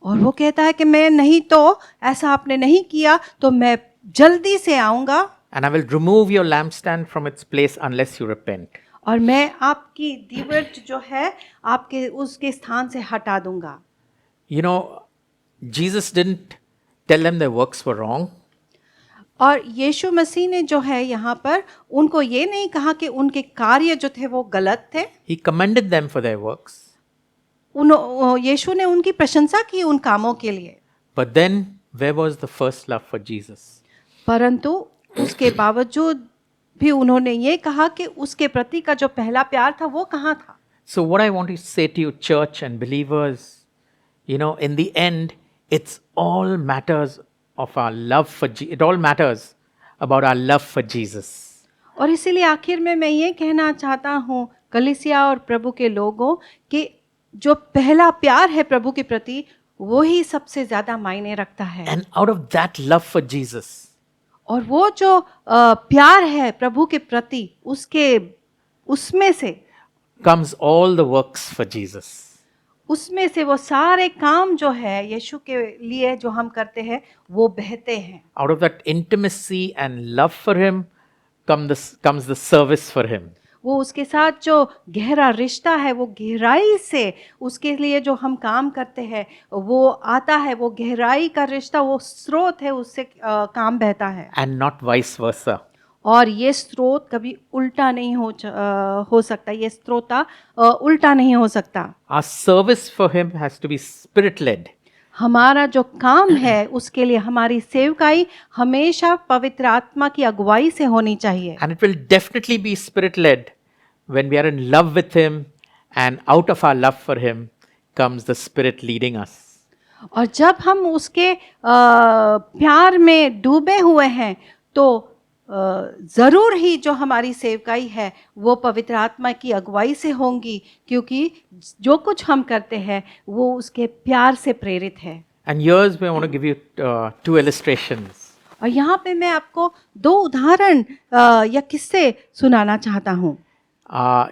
और वो कहता है कि मैं नहीं तो ऐसा आपने नहीं किया तो मैं जल्दी से आऊंगा। And I will remove your lampstand from its place unless you repent. और मैं आपकी दीवट जो है आपके उसके स्थान से हटा दूंगा। You know, Jesus didn't tell them their works were wrong. और यीशु मसीह ने जो है यहाँ पर उनको ये नहीं कहा कि उनके कार्य जो थे वो गलत थे। He commended them for their works. यीशु ने उनकी प्रशंसा की उन कामों के लिए। But then, where was the first love for Jesus? परंतु उसके बावजूद भी उन्होंने ये कहा कि उसके प्रति का जो पहला प्यार था वो कहाँ था। So what I want to say to you, church and believers, you know, in the end, it's all matters of our love for it all matters about our love for Jesus. और इसीलिए आखिर में मैं ये कहना चाहता हूँ कलीसिया और प्रभु के लोगों कि जो पहला प्यार है प्रभु के प्रति वो ही सबसे ज्यादा मायने रखता है। And out of that love for Jesus, और वो जो प्यार है प्रभु के प्रति, उसमें से comes all the works for Jesus. उसमें से वो सारे काम जो है यीशु के लिए जो हम करते हैं वो बहते हैं। Out of that intimacy and love for Him comes the service for Him. वो उसके साथ जो गहरा रिश्ता है, वो गहराई से उसके लिए जो हम काम करते हैं वो आता है। वो गहराई का रिश्ता, वो स्रोत है, उससे काम बहता है। And not vice versa. और ये स्रोत कभी उल्टा नहीं हो सकता, ये स्रोता उल्टा नहीं हो सकता। Our service for Him has to be spirit-led. हमारा जो काम है उसके लिए हमारी सेवकाई हमेशा पवित्र आत्मा की अगुवाई से होनी चाहिए। And it will definitely be spirit-led when we are in love with Him, and out of our love for Him comes the Spirit leading us. और जब हम उसके प्यार में डूबे हुए हैं तो ज़रूर ही जो हमारी सेवकाई है वो पवित्र आत्मा की अगुवाई से होंगी, क्योंकि जो कुछ हम करते हैं वो उसके प्यार से प्रेरित है। And here's where I want to give you two illustrations. और यहाँ पे मैं आपको दो उदाहरण या किस्से सुनाना चाहता हूँ।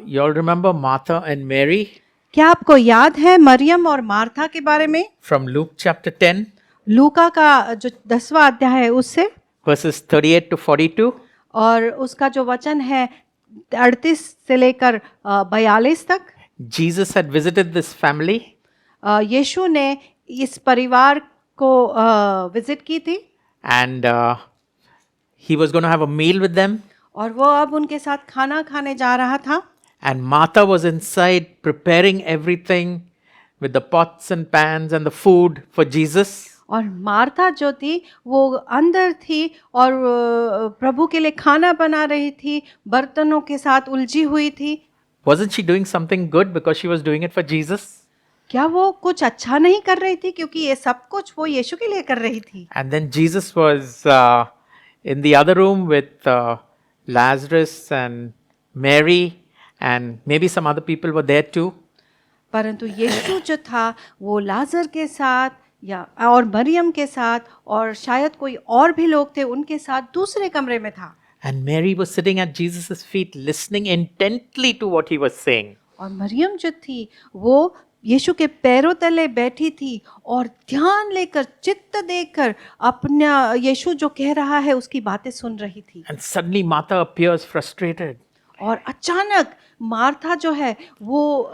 You all remember Martha and Mary क्या आपको याद है मरियम और मार्था के बारे में? from Luke chapter 10, लूका का जो 10वां अध्याय है उससे, verses 38 to 42. और उसका जो वचन है 38 से लेकर 42 तक। Jesus had visited this family, यीशु ने इस परिवार को विजिट की थी and he was going to have a meal with them. और वो अब उनके साथ खाना खाने जा रहा था। And Martha was inside preparing everything with the pots and pans and the food for Jesus. और मार्था जो थी वो अंदर थी और प्रभु के लिए खाना बना रही थी, बर्तनों के साथ उलझी हुई थी। Wasn't she doing something good because she was doing it for Jesus? क्या वो कुछ अच्छा नहीं कर रही थी, क्योंकि ये सब कुछ वो यीशु के लिए कर रही थी। And then Jesus was in the other room with Lazarus and Mary, and maybe some other people were there too. परंतु यीशु जो था वो लाजर के साथ या और मरियम के साथ और शायद कोई और भी लोग थे उनके साथ दूसरे कमरे में था। And Mary was sitting at Jesus' feet listening intently to what he was saying. और मरियम जो थी वो यीशु के पैरों तले बैठी थी और ध्यान लेकर, चित्त देकर अपना यीशु जो कह रहा है उसकी बातें सुन रही थी। And suddenly Martha appears frustrated. और अचानक मार्था जो है वो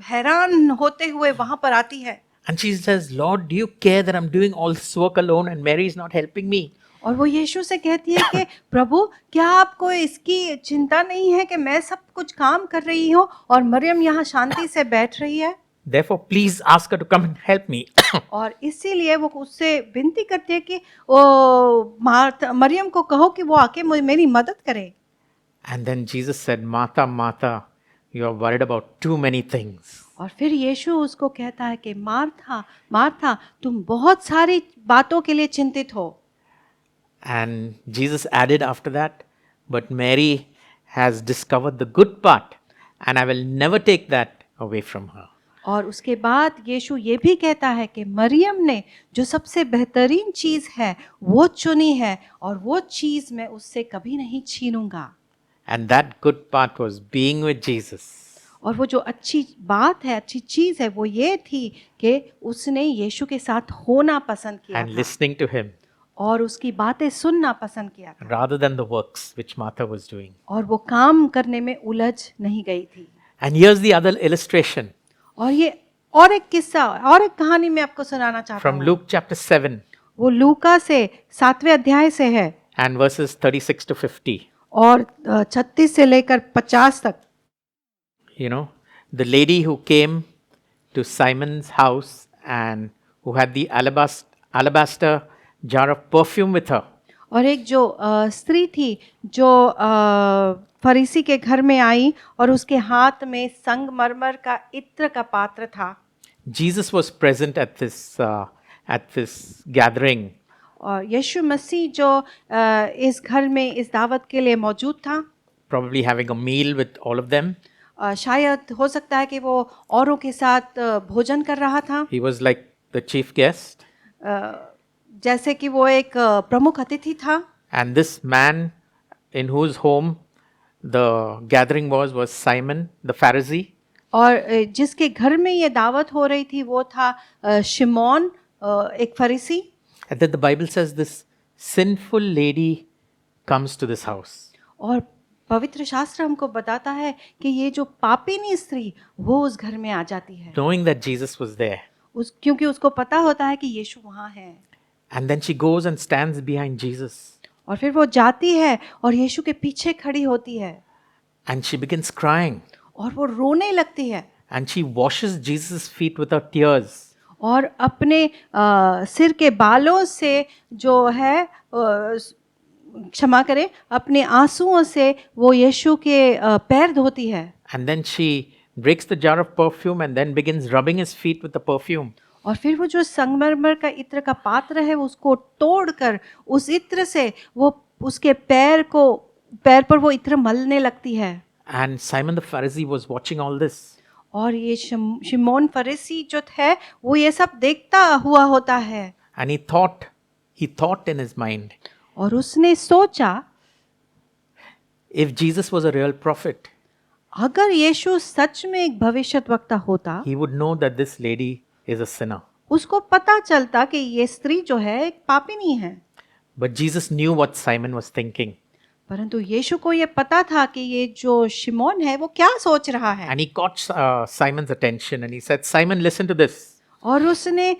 हैरान होते हुए वहां पर आती है। And she says, Lord, do you care that I'm doing all this work alone and Mary is not helping me? और वो यीशु से कहती है कि प्रभु, क्या आपको इसकी चिंता नहीं है कि मैं सब कुछ काम कर रही हूँ और मरियम यहाँ शांति से बैठ रही है? Therefore, please ask her to come and help me. और इसीलिए वो उससे विनती करती है कि मरियम को कहो कि वो आके मेरी मदद करे। And then Jesus said, Martha, Martha, you are worried about too many things. और फिर यीशु उसको कहता है कि मार्था, मार्था, तुम बहुत सारी बातों के लिए चिंतित हो। And Jesus added after that, but Mary has discovered the good part, and I will never take that away from her. और उसके बाद यीशु ये भी कहता है कि मरियम ने जो सबसे बेहतरीन चीज़ है वो चुनी है और वो चीज़ मैं उससे कभी नहीं छीनूंगा। And that good part was being with Jesus. और वो जो अच्छी बात है, अच्छी चीज़ है, वो ये थी कि उसने यीशु के साथ होना पसंद किया And था listening to him और उसकी बातें सुनना पसंद किया था, rather than the works which Martha was doing. और वो काम करने में उलझ नहीं गई थी। And here's the other illustration और ये और एक किस्सा और एक कहानी मैं आपको सुनाना चाहता from हूँ। Luke chapter 7 वो लूका से 7वें अध्याय से है and verses 36 to 50. और 36 से लेकर 50 तक। You know, the lady who came to Simon's house and who had the alabaster jar of perfume with her. और एक जो स्त्री थी जो फरीसी के घर में आई और उसके हाथ में संगमरमर का इत्र का पात्र था। Jesus was present at this gathering. और यीशु मसीह जो इस घर में इस दावत के लिए मौजूद था, probably having a meal with all of them. शायद हो सकता है कि वो औरों के साथ भोजन कर रहा था। He was like the chief guest, जैसे कि वो एक प्रमुख अतिथि था and this man in whose home the gathering was Simon the Pharisee. और जिसके घर में ये दावत हो रही थी वो था शिमोन, एक फरीसी। And then the Bible says this sinful lady comes to this house. और पवित्र शास्त्र हमको बताता है कि ये जो पापिनी स्त्री वो उस घर में आ जाती है, Knowing that Jesus was there. क्योंकि उसको पता होता है कि यीशु वहाँ है। And then she goes and stands behind Jesus. और फिर वो जाती है और यीशु के पीछे खड़ी होती है And she begins crying. और वो रोने लगती है And she washes Jesus' feet with her tears. और अपने सिर के बालों से जो है क्षमा करें, अपने आंसुओं से वो यीशु के पैर धोती है। And then she breaks the jar of perfume and then begins rubbing his feet with the perfume. और फिर वो जो संगमरमर का इत्र का पात्र है उसको तोड़कर उस इत्र से वो उसके पैर पर वो इत्र मलने लगती है। And Simon the Pharisee was watching all this. और ये शिमोन फरीसी जो है वो ये सब देखता हुआ होता है। And he thought in his mind, और उसने सोचा if Jesus was a real prophet, अगर यीशु सच में एक भविष्यद्वक्ता होता he would know that this lady is a sinner. उसको पता चलता कि ये स्त्री जो है एक पापिनी है। But Jesus knew what Simon was thinking. परंतु यीशु को ये पता था कि ये जो शिमोन है वो क्या सोच रहा है। And he caught Simon's attention and he said, Simon, listen to this. और उसने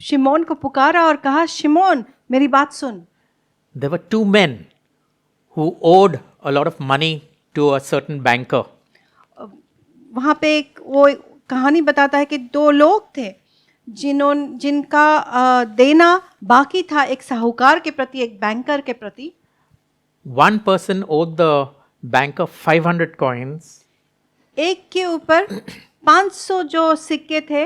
शिमोन को पुकारा और कहा, शिमोन मेरी बात सुन। There were two men who owed a lot of money to a certain banker. वहाँ पे वो कहानी बताता है कि दो लोग थे जिनका देना बाकी था एक साहूकार के प्रति, एक बैंकर के प्रति। One person owed the banker 500 coins. एक के ऊपर 500 जो सिक्के थे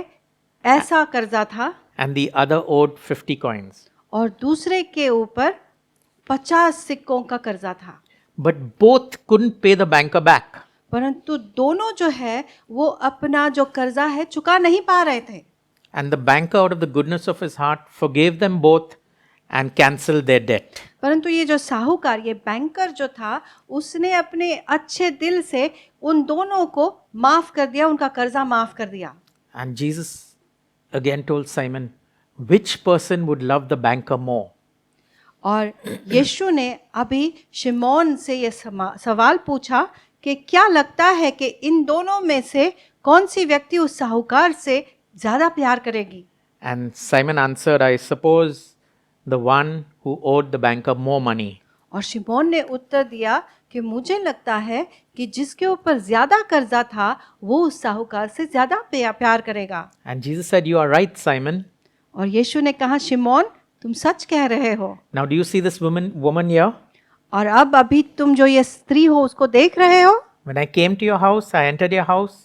ऐसा कर्जा था। And the other owed 50 coins. और दूसरे के ऊपर 50 सिक्कों का कर्जा था। But both couldn't pay the banker back. परंतु दोनों जो है वो अपना जो कर्जा है चुका नहीं पा रहे थे। And the banker, out of the goodness of his heart, forgave them both and cancelled their debt. परंतु ये जो साहूकार, ये बैंकर जो था, उसने अपने अच्छे दिल से उन दोनों को माफ कर दिया, उनका कर्जा माफ कर दिया। And Jesus again told Simon, which person would love the banker more? और यीशु ने अभी शिमोन से ये सवाल पूछा कि क्या लगता है कि इन दोनों में से कौन सी व्यक्ति उस साहूकार से ज्यादा प्यार करेगी? And Simon answered, I suppose the one who owed the banker more money. और शिमोन ने उत्तर दिया कि मुझे लगता है कि जिसके ऊपर ज्यादा कर्जा था वो उस साहूकार से ज्यादा प्यार करेगा। And Jesus said, you are right, Simon. और यीशु ने कहा, शिमोन तुम सच कह रहे हो। Now do you see this woman here? और अब अभी तुम जो ये स्त्री हो उसको देख रहे हो। When I came to your house, I entered your house.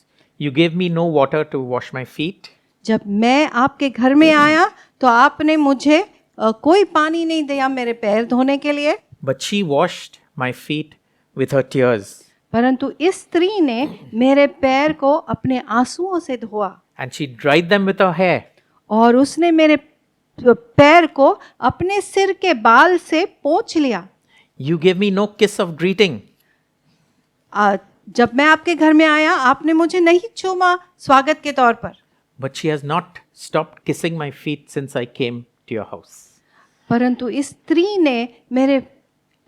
You gave me no water to wash my feet. जब मैं आपके घर में आया तो आपने मुझे कोई पानी नहीं दिया मेरे पैर धोने के लिए। But she washed my feet with her tears. परंतु इस स्त्री ने मेरे पैर को अपने आंसुओं से धोआ। And she dried them with her hair. और उसने मेरे पैर को अपने सिर के बाल से पोंछ लिया। You gave me no kiss of greeting. जब मैं आपके घर में आया आपने मुझे नहीं चूमा स्वागत के तौर पर। But she has not stopped kissing my feet since I came to your house. परंतु इस स्त्री ने मेरे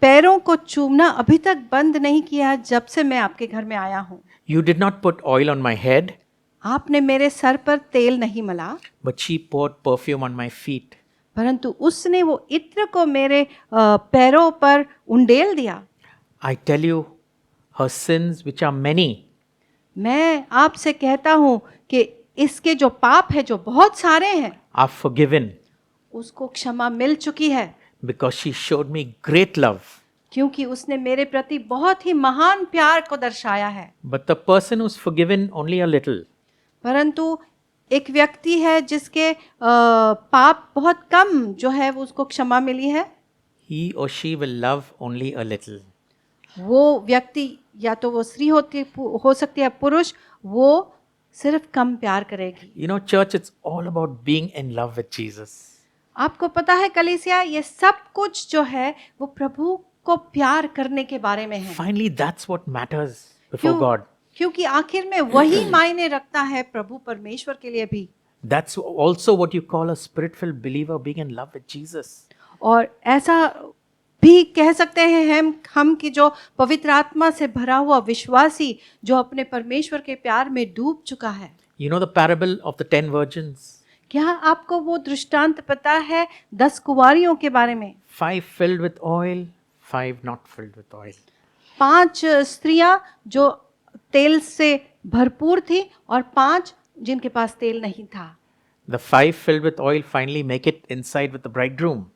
पैरों को चूमना अभी तक बंद नहीं किया जब से मैं आपके घर में आया हूँ। You did not put oil on my head. आपने मेरे सर पर तेल नहीं मला। But she poured perfume on my feet. परंतु उसने वो इत्र को मेरे पैरों पर उंडेल दिया। I tell you, her sins, which are many, मैं आपसे कहता हूँ कि इसके जो पाप है जो बहुत सारे हैं are forgiven उसको क्षमा मिल चुकी है। because she showed me great love. क्योंकि उसने मेरे प्रति बहुत ही महान प्यार को दर्शाया है। But the person who's forgiven only a little, परंतु एक व्यक्ति है जिसके पाप बहुत कम जो है वो उसको क्षमा मिली है, he or she will love only a little. वो व्यक्ति या तो वो स्त्री हो सकती है पुरुष, वो सिर्फ कम प्यार करेगी। You know, church, it's all about being in love with Jesus. आपको पता है कलीसिया, ये सब कुछ जो है वो प्रभु को प्यार करने के बारे में है। Finally, that's what matters before God. क्योंकि आखिर में वही मायने रखता है प्रभु परमेश्वर के लिए भी। That's also what you call a spirit-filled believer, being in love with Jesus. और ऐसा भी कह सकते हैं हम कि जो पवित्र आत्मा से भरा हुआ विश्वासी जो अपने परमेश्वर के प्यार में डूब चुका है। You know the parable of the 10 virgins? क्या आपको वो दृष्टांत पता है 10 कुंवारियों के बारे में? 5 filled with oil, 5 not filled with oil. 5 स्त्रियां जो तेल से भरपूर थी और 5 जिनके पास तेल नहीं था। The 5 filled with oil finally make it inside with the bridegroom.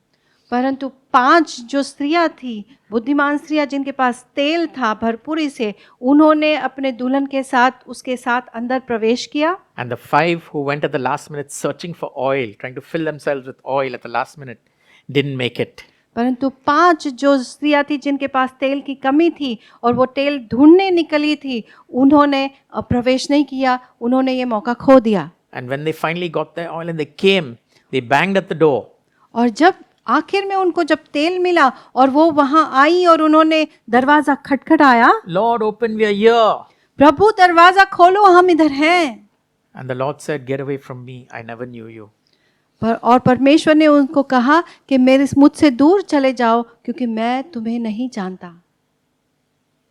परंतु 5 जो स्त्रियां थी, बुद्धिमान स्त्रियां जिनके पास तेल था भरपूरी से, उन्होंने अपने दुल्हन के साथ उसके साथ अंदर प्रवेश किया। And the 5 who went at the last minute searching for oil, trying to fill themselves with oil at the last minute, didn't make it. परंतु 5 जो स्त्रियां थी जिनके पास तेल की कमी थी और वो तेल ढूंढने निकली थी, उन्होंने प्रवेश नहीं किया, उन्होंने ये मौका खो दिया। And when they finally got their oil and they came, they banged at the door. और जब आखिर में उनको जब तेल मिला और वो वहां आई और उन्होंने दरवाजा खटखटाया, Lord, open, we are here. प्रभु दरवाजा खोलो, हम इधर हैं। And the Lord said, get away from me, I never knew you. और परमेश्वर ने उनको कहा कि मुझसे दूर चले जाओ क्योंकि मैं तुम्हें नहीं जानता।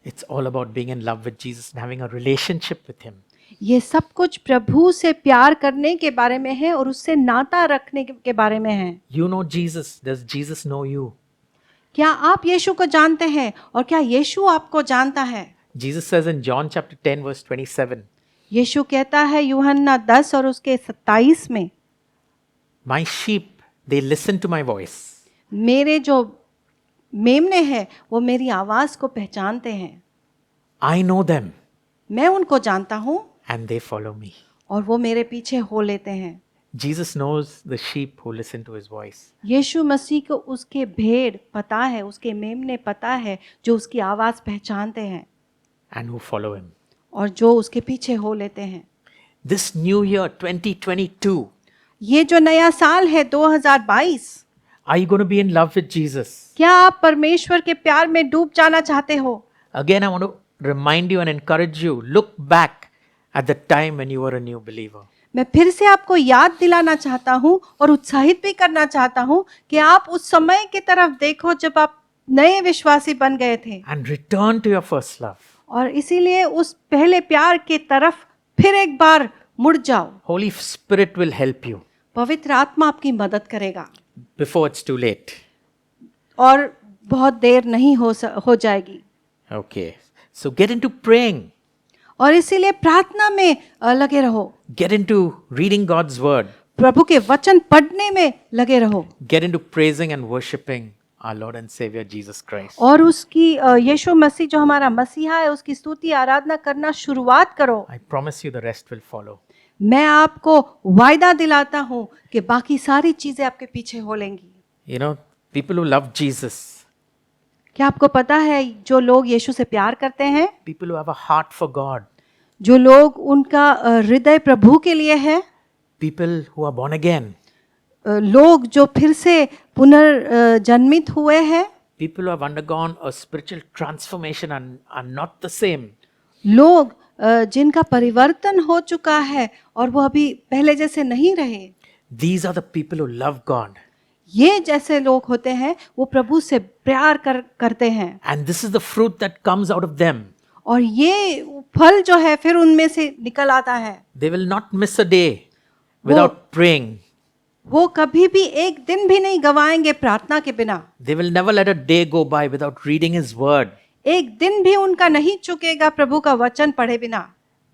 It's all about being in love with Jesus and having a relationship with Him. ये सब कुछ प्रभु से प्यार करने के बारे में है और उससे नाता रखने के बारे में है। You know Jesus. Does Jesus know you? क्या आप यीशु को जानते हैं और क्या यीशु आपको जानता है? Jesus says in John chapter 10 verse 27, यीशु कहता है यूहन्ना 10 और उसके 27 में, My sheep, they listen to my voice. मेरे जो मेमने हैं वो मेरी आवाज़ को पहचानते हैं। I know them मैं उनको जानता हूँ and they follow me. और वो मेरे पीछे हो लेते हैं। Jesus knows the sheep who listen to His voice. यीशु मसीह को उसके भेड़ पता है, उसके मेमने पता है जो उसकी आवाज़ पहचानते हैं And who follow Him. और जो उसके पीछे हो लेते हैं। This new year 2022, ये जो नया साल है 2022, are you going to be in love with Jesus? क्या आप परमेश्वर के प्यार में डूब जाना चाहते हो? Again, I want to remind you and encourage you, look back at the time when you were a new believer. मैं फिर से आपको याद दिलाना चाहता हूँ और उत्साहित भी करना चाहता हूँ कि आप उस समय की तरफ देखो जब आप नए विश्वासी बन गए थे And return to your first love. और इसीलिए उस पहले प्यार की तरफ फिर एक बार मुड़ जाओ। Holy Spirit will help you पवित्र आत्मा आपकी मदद करेगा before it's too late. और बहुत देर नहीं हो जाएगी। Okay. So get into praying. और इसीलिए प्रार्थना में लगे रहो, Get into reading God's word. प्रभु के वचन पढ़ने में लगे रहो Get into praising and worshiping our Lord and Savior Jesus Christ. और उसकी यीशु मसीह जो हमारा मसीहा है उसकी स्तुति आराधना करना शुरुआत करो। I promise you the rest will follow. मैं आपको वायदा दिलाता हूँ कि बाकी सारी चीजें आपके पीछे हो लेंगी। You know, people who love Jesus, क्या आपको पता है जो लोग यीशु से प्यार करते हैं, people who have a heart for God, जो लोग उनका हृदय प्रभु के लिए है, people who are born again, लोग जो फिर से पुनर्जन्मित हुए हैं, people who have undergone a spiritual transformation and are not the same. लोग जिनका परिवर्तन हो चुका है और वो अभी पहले जैसे नहीं रहे, These are the people who love God. ये जैसे लोग होते हैं वो प्रभु से प्यार करते हैं And this is the fruit that comes out of them. और ये फल जो है फिर उनमें से निकल आता है। They will not miss a day without praying. वो कभी भी एक दिन भी नहीं गवाएंगे प्रार्थना के बिना। They will never let a day go by without reading His word. एक दिन भी उनका नहीं चुकेगा प्रभु का वचन पढ़े बिना।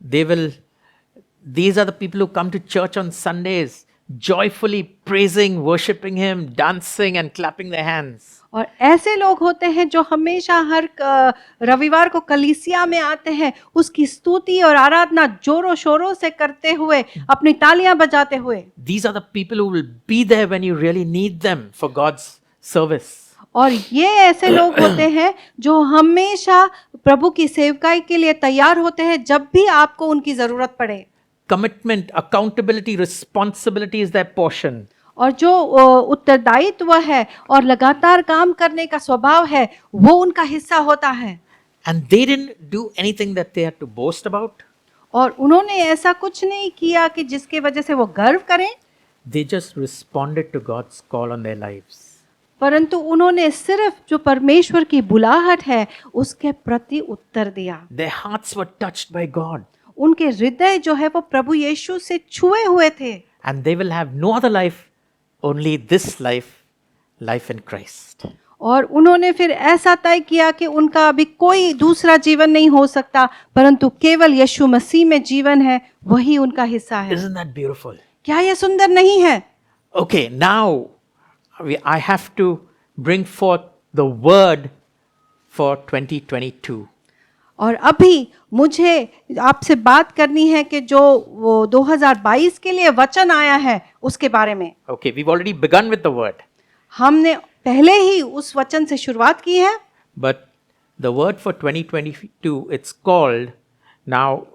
These are the people who come to church on Sundays, joyfully praising, worshiping Him, dancing and clapping their hands. और ऐसे लोग होते हैं जो हमेशा हर रविवार को कलीसिया में आते हैं, उसकी स्तुति और आराधना जोरों शोरों से करते हुए, अपनी तालियां बजाते हुए। These are the people who will be there when you really need them for God's service. और ये ऐसे लोग होते हैं जो हमेशा प्रभु की सेवकाई के लिए तैयार होते हैं जब भी आपको उनकी जरूरत पड़े। commitment, accountability, responsibility is their portion. और जो उत्तरदायित्व है और लगातार काम करने का स्वभाव है वो उनका हिस्सा होता है. And they didn't do anything that they had to boast about. और उन्होंने ऐसा कुछ नहीं किया कि जिसके वजह से वो गर्व करें, They just responded to God's call on their lives. परंतु उन्होंने सिर्फ जो परमेश्वर की बुलाहट है उसके प्रति उत्तर दिया. Their hearts were touched by God. उनके हृदय जो है वो प्रभु यीशु से छुए हुए थे. And they will have no other life, only this life, life in Christ. और उन्होंने फिर ऐसा तय किया कि उनका अभी कोई दूसरा जीवन नहीं हो सकता, परंतु केवल यीशु मसीह में जीवन है, वही उनका हिस्सा है. Isn't that beautiful? क्या ये सुंदर नहीं है? Okay, now I have to bring forth the word for 2022. और अभी मुझे आपसे बात करनी है कि जो वो 2022 के लिए वचन आया है उसके बारे में. Okay, we've already begun with the word. हमने पहले ही उस वचन से शुरुआत की है. But the word for 2022, it's called, now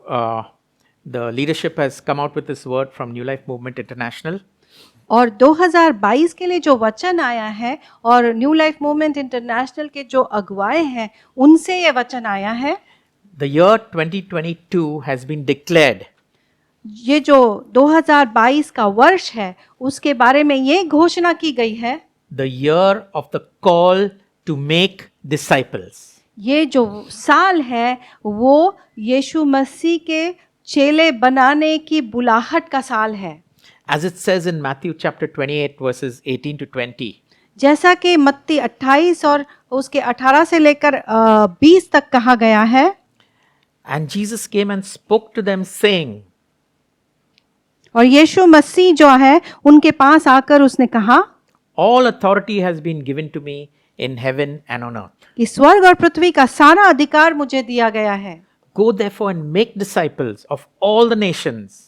the leadership has come out with this word from New Life Movement International. और 2022 के लिए जो वचन आया है और न्यू लाइफ मूवमेंट इंटरनेशनल के जो अगुवाए हैं उनसे ये वचन आया है. The year 2022 has been declared ये जो 2022 का वर्ष है उसके बारे में ये घोषणा की गई है, the year of the call to make disciples. ये जो साल है वो यीशु मसीह के चेले बनाने की बुलाहट का साल है. As it says in Matthew chapter 28 verses 18 to 20. जैसा कि मत्ती 28 और उसके 18 से लेकर 20 तक कहा गया है. And Jesus came and spoke to them saying, और यीशु मसीह जो है उनके पास आकर उसने कहा, all authority has been given to me in heaven and on earth. कि स्वर्ग और पृथ्वी का सारा अधिकार मुझे दिया गया है. Go therefore and make disciples of all the nations,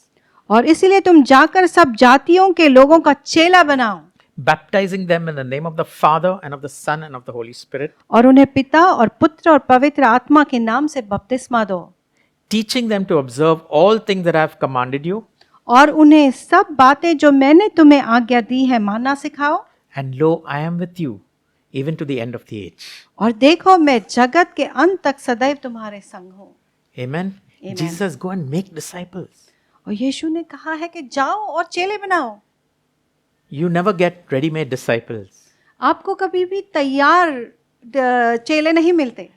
और इसीलिए तुम जाकर सब जातियों के लोगों का चेला बनाओ baptizing them in the name of the Father and of the Son and of the Holy Spirit, और उन्हें पिता और पुत्र और पवित्र आत्मा के नाम से बपतिस्मा दो teaching them to observe all things that I have commanded you. और उन्हें सब बातें जो मैंने तुम्हें आज्ञा दी है मानना सिखाओ. And lo, I am with you even to the end of the age. और देखो मैं जगत के अंत तक सदैव तुम्हारे संग हूँ. Amen. Amen. Jesus says, go and make disciples. और यीशु ने कहा है कि जाओ और चेले बनाओ. You never get ready-made disciples. आपको कभी भी तैयार चेले नहीं मिलते.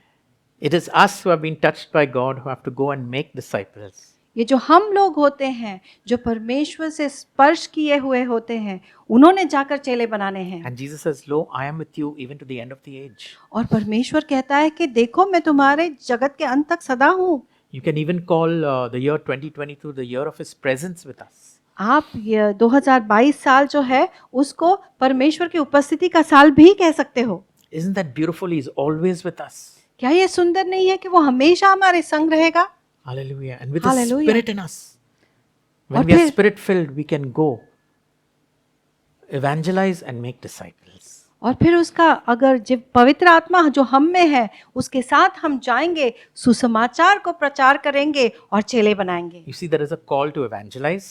It is us who have been touched by God who have to go and make disciples. ये जो हम लोग होते हैं जो परमेश्वर से स्पर्श किए हुए होते हैं उन्होंने जाकर चेले बनाने हैं. And Jesus says, lo, I am with you even to the end of the age. और परमेश्वर कहता है कि देखो मैं तुम्हारे जगत के अंत तक सदा हूँ. You can even call the year 2022 the year of His presence with us. आप ये 2022 साल जो है उसको परमेश्वर की उपस्थिति का साल भी कह सकते हो. Isn't that beautiful? He's always with us. क्या ये सुंदर नहीं है कि वो हमेशा हमारे संग रहेगा. Hallelujah. And with the Hallelujah. Spirit in us. When और we are फिर- Spirit filled, we can go evangelize and make disciples. और फिर उसका अगर जब पवित्र आत्मा जो हम में है उसके साथ हम जाएंगे सुसमाचार को प्रचार करेंगे और चेले बनाएंगे. You see, there is a call to evangelize.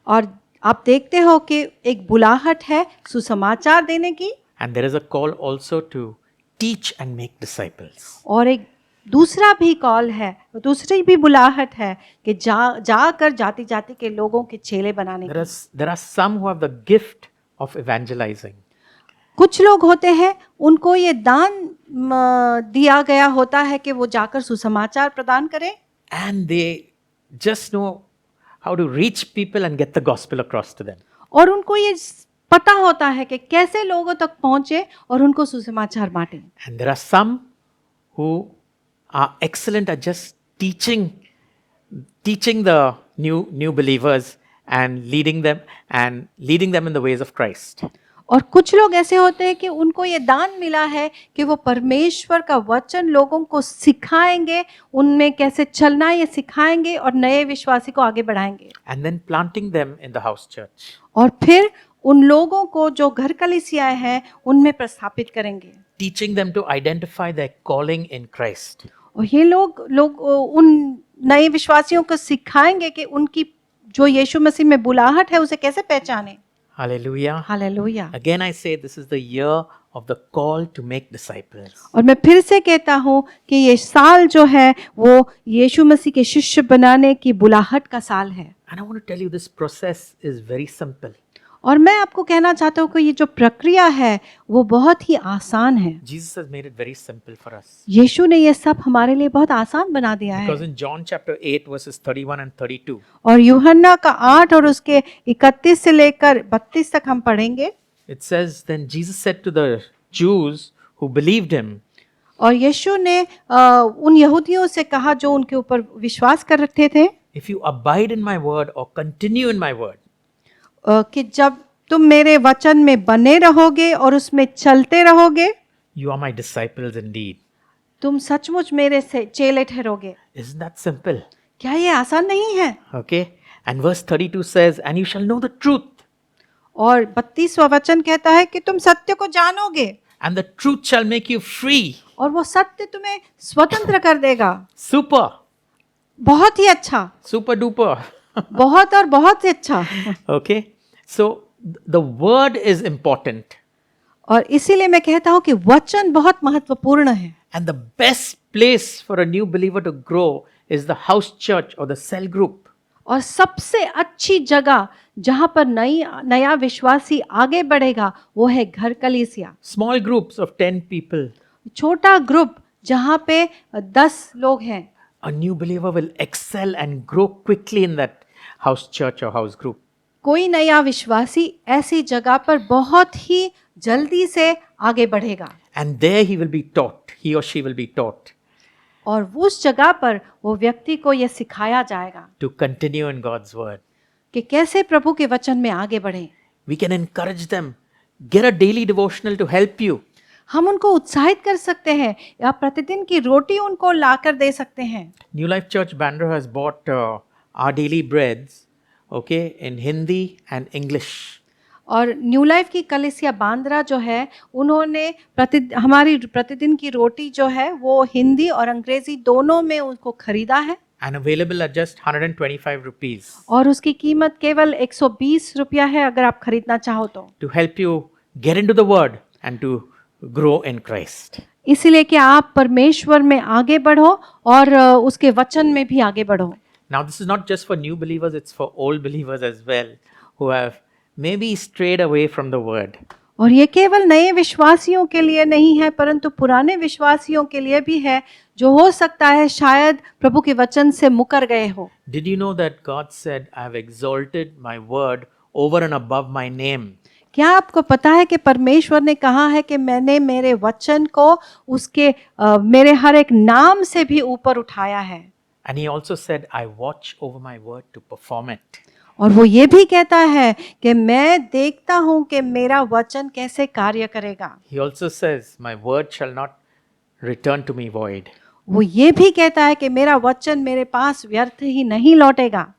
और आप देखते हो कि एक बुलाहट है सुसमाचार देने की And there is a call also to teach and make disciples. और एक दूसरा भी कॉल है, दूसरी भी बुलाहट है कि जाकर जाति जाति के लोगों के चेले बनाने की. There are some who have the gift of evangelizing. कुछ लोग होते हैं उनको ये दान दिया गया होता है कि वो जाकर सुसमाचार प्रदान करें And they just know how to reach people and get the gospel across to them. और उनको ये पता होता है कि कैसे लोगों तक पहुंचे और उनको सुसमाचार बांटें. And there are some who are excellent at just teaching the new believers and leading them in the ways of Christ. और कुछ लोग ऐसे होते हैं कि उनको ये दान मिला है कि वो परमेश्वर का वचन लोगों को सिखाएंगे, उनमें कैसे चलना ये सिखाएंगे और नए विश्वासी को आगे बढ़ाएंगे. And then planting them in the house church. और फिर उन लोगों को जो घर कलीसियाएं हैं उनमें प्रस्थापित करेंगे. Teaching them to identify their calling in Christ. और ये लोग उन नए विश्वासियों को सिखाएंगे कि उनकी जो यीशु मसीह में बुलाहट है उसे कैसे पहचाने? Hallelujah. Hallelujah. Again, I say this is the year of the call to make disciples. और मैं फिर से कहता हूँ कि ये साल जो है वो यीशु मसीह के शिष्य बनाने की बुलाहट का साल है। And I want to tell you this process is very simple. और मैं आपको कहना चाहता हूँ कि ये जो प्रक्रिया है वो बहुत ही आसान है। Jesus has made it very simple for us. यीशु ने ये सब हमारे लिए बहुत आसान बना दिया है। Because in John chapter 8 verses 31 and 32, और यूहन्ना का 8 और उसके 31 से लेकर 32 तक हम पढ़ेंगे। it says, Then Jesus said to the Jews who believed him, और यीशु ने उन यहूदियों से कहा जो उनके ऊपर विश्वास कर रखे थे If you abide in my word or continue in my word, कि जब तुम मेरे वचन में बने रहोगे और उसमें चलते रहोगे you are my disciples indeed. तुम सचमुच मेरे से चेले ठहरोगे। Isn't that simple? क्या ये आसान नहीं है? Okay. And verse 32 says, And you shall know the truth, और 32वां वचन कहता है कि तुम सत्य को जानोगे and the truth shall make you free. और वो सत्य तुम्हें स्वतंत्र कर देगा। Super. बहुत ही अच्छा, Super duper. बहुत और बहुत ही अच्छा। Okay. So the word is important. और इसीलिए मैं कहता हूँ कि वचन बहुत महत्वपूर्ण है। And the best place for a new believer to grow is the house church or the cell group. और सबसे अच्छी जगह जहाँ पर नया विश्वासी आगे बढ़ेगा वो है घर कलीसिया। Small groups of 10 people. छोटा ग्रुप जहाँ पे 10 लोग हैं। A new believer will excel and grow quickly in that house church or house group. कोई नया विश्वासी ऐसी जगह पर बहुत ही जल्दी से आगे बढ़ेगा। And there he will be taught, he or she will be taught और उस जगह पर वो व्यक्ति को ये सिखाया जाएगा to continue in God's word. कि कैसे प्रभु के वचन में आगे बढ़ें। We can encourage them. Get a daily devotional to help you. हम उनको उत्साहित कर सकते हैं या प्रतिदिन की रोटी उनको लाकर दे सकते हैं। New Life Church Bandra has bought our daily breads, okay, in Hindi and English. और न्यू लाइफ की कलीसिया बांद्रा जो है उन्होंने हमारी प्रतिदिन की रोटी जो है वो हिंदी और अंग्रेजी दोनों में उनको खरीदा है। And available at just 125 rupees और उसकी कीमत केवल 120 रुपया है अगर आप खरीदना चाहो तो। to help you get into the word and to grow in Christ. इसीलिए कि आप परमेश्वर में आगे बढ़ो और उसके वचन में भी आगे बढ़ो। Now this is not just for new believers, it's for old believers as well who have maybe strayed away from the word. और ये केवल नए विश्वासियों के लिए नहीं है परंतु पुराने विश्वासियों के लिए भी है जो हो सकता है शायद प्रभु के वचन से मुकर गए हो। Did you know that God said, I have exalted my word over and above my name? क्या आपको पता है कि परमेश्वर ने कहा है कि मैंने मेरे वचन को उसके मेरे हर एक नाम से भी ऊपर उठाया है। And he also said, I watch over my word to perform it. और वो ये भी कहता है कि मैं देखता हूँ कि मेरा वचन कैसे कार्य करेगा। He also says, my word shall not return to me void. वो ये भी कहता है कि मेरा वचन मेरे पास व्यर्थ ही नहीं लौटेगा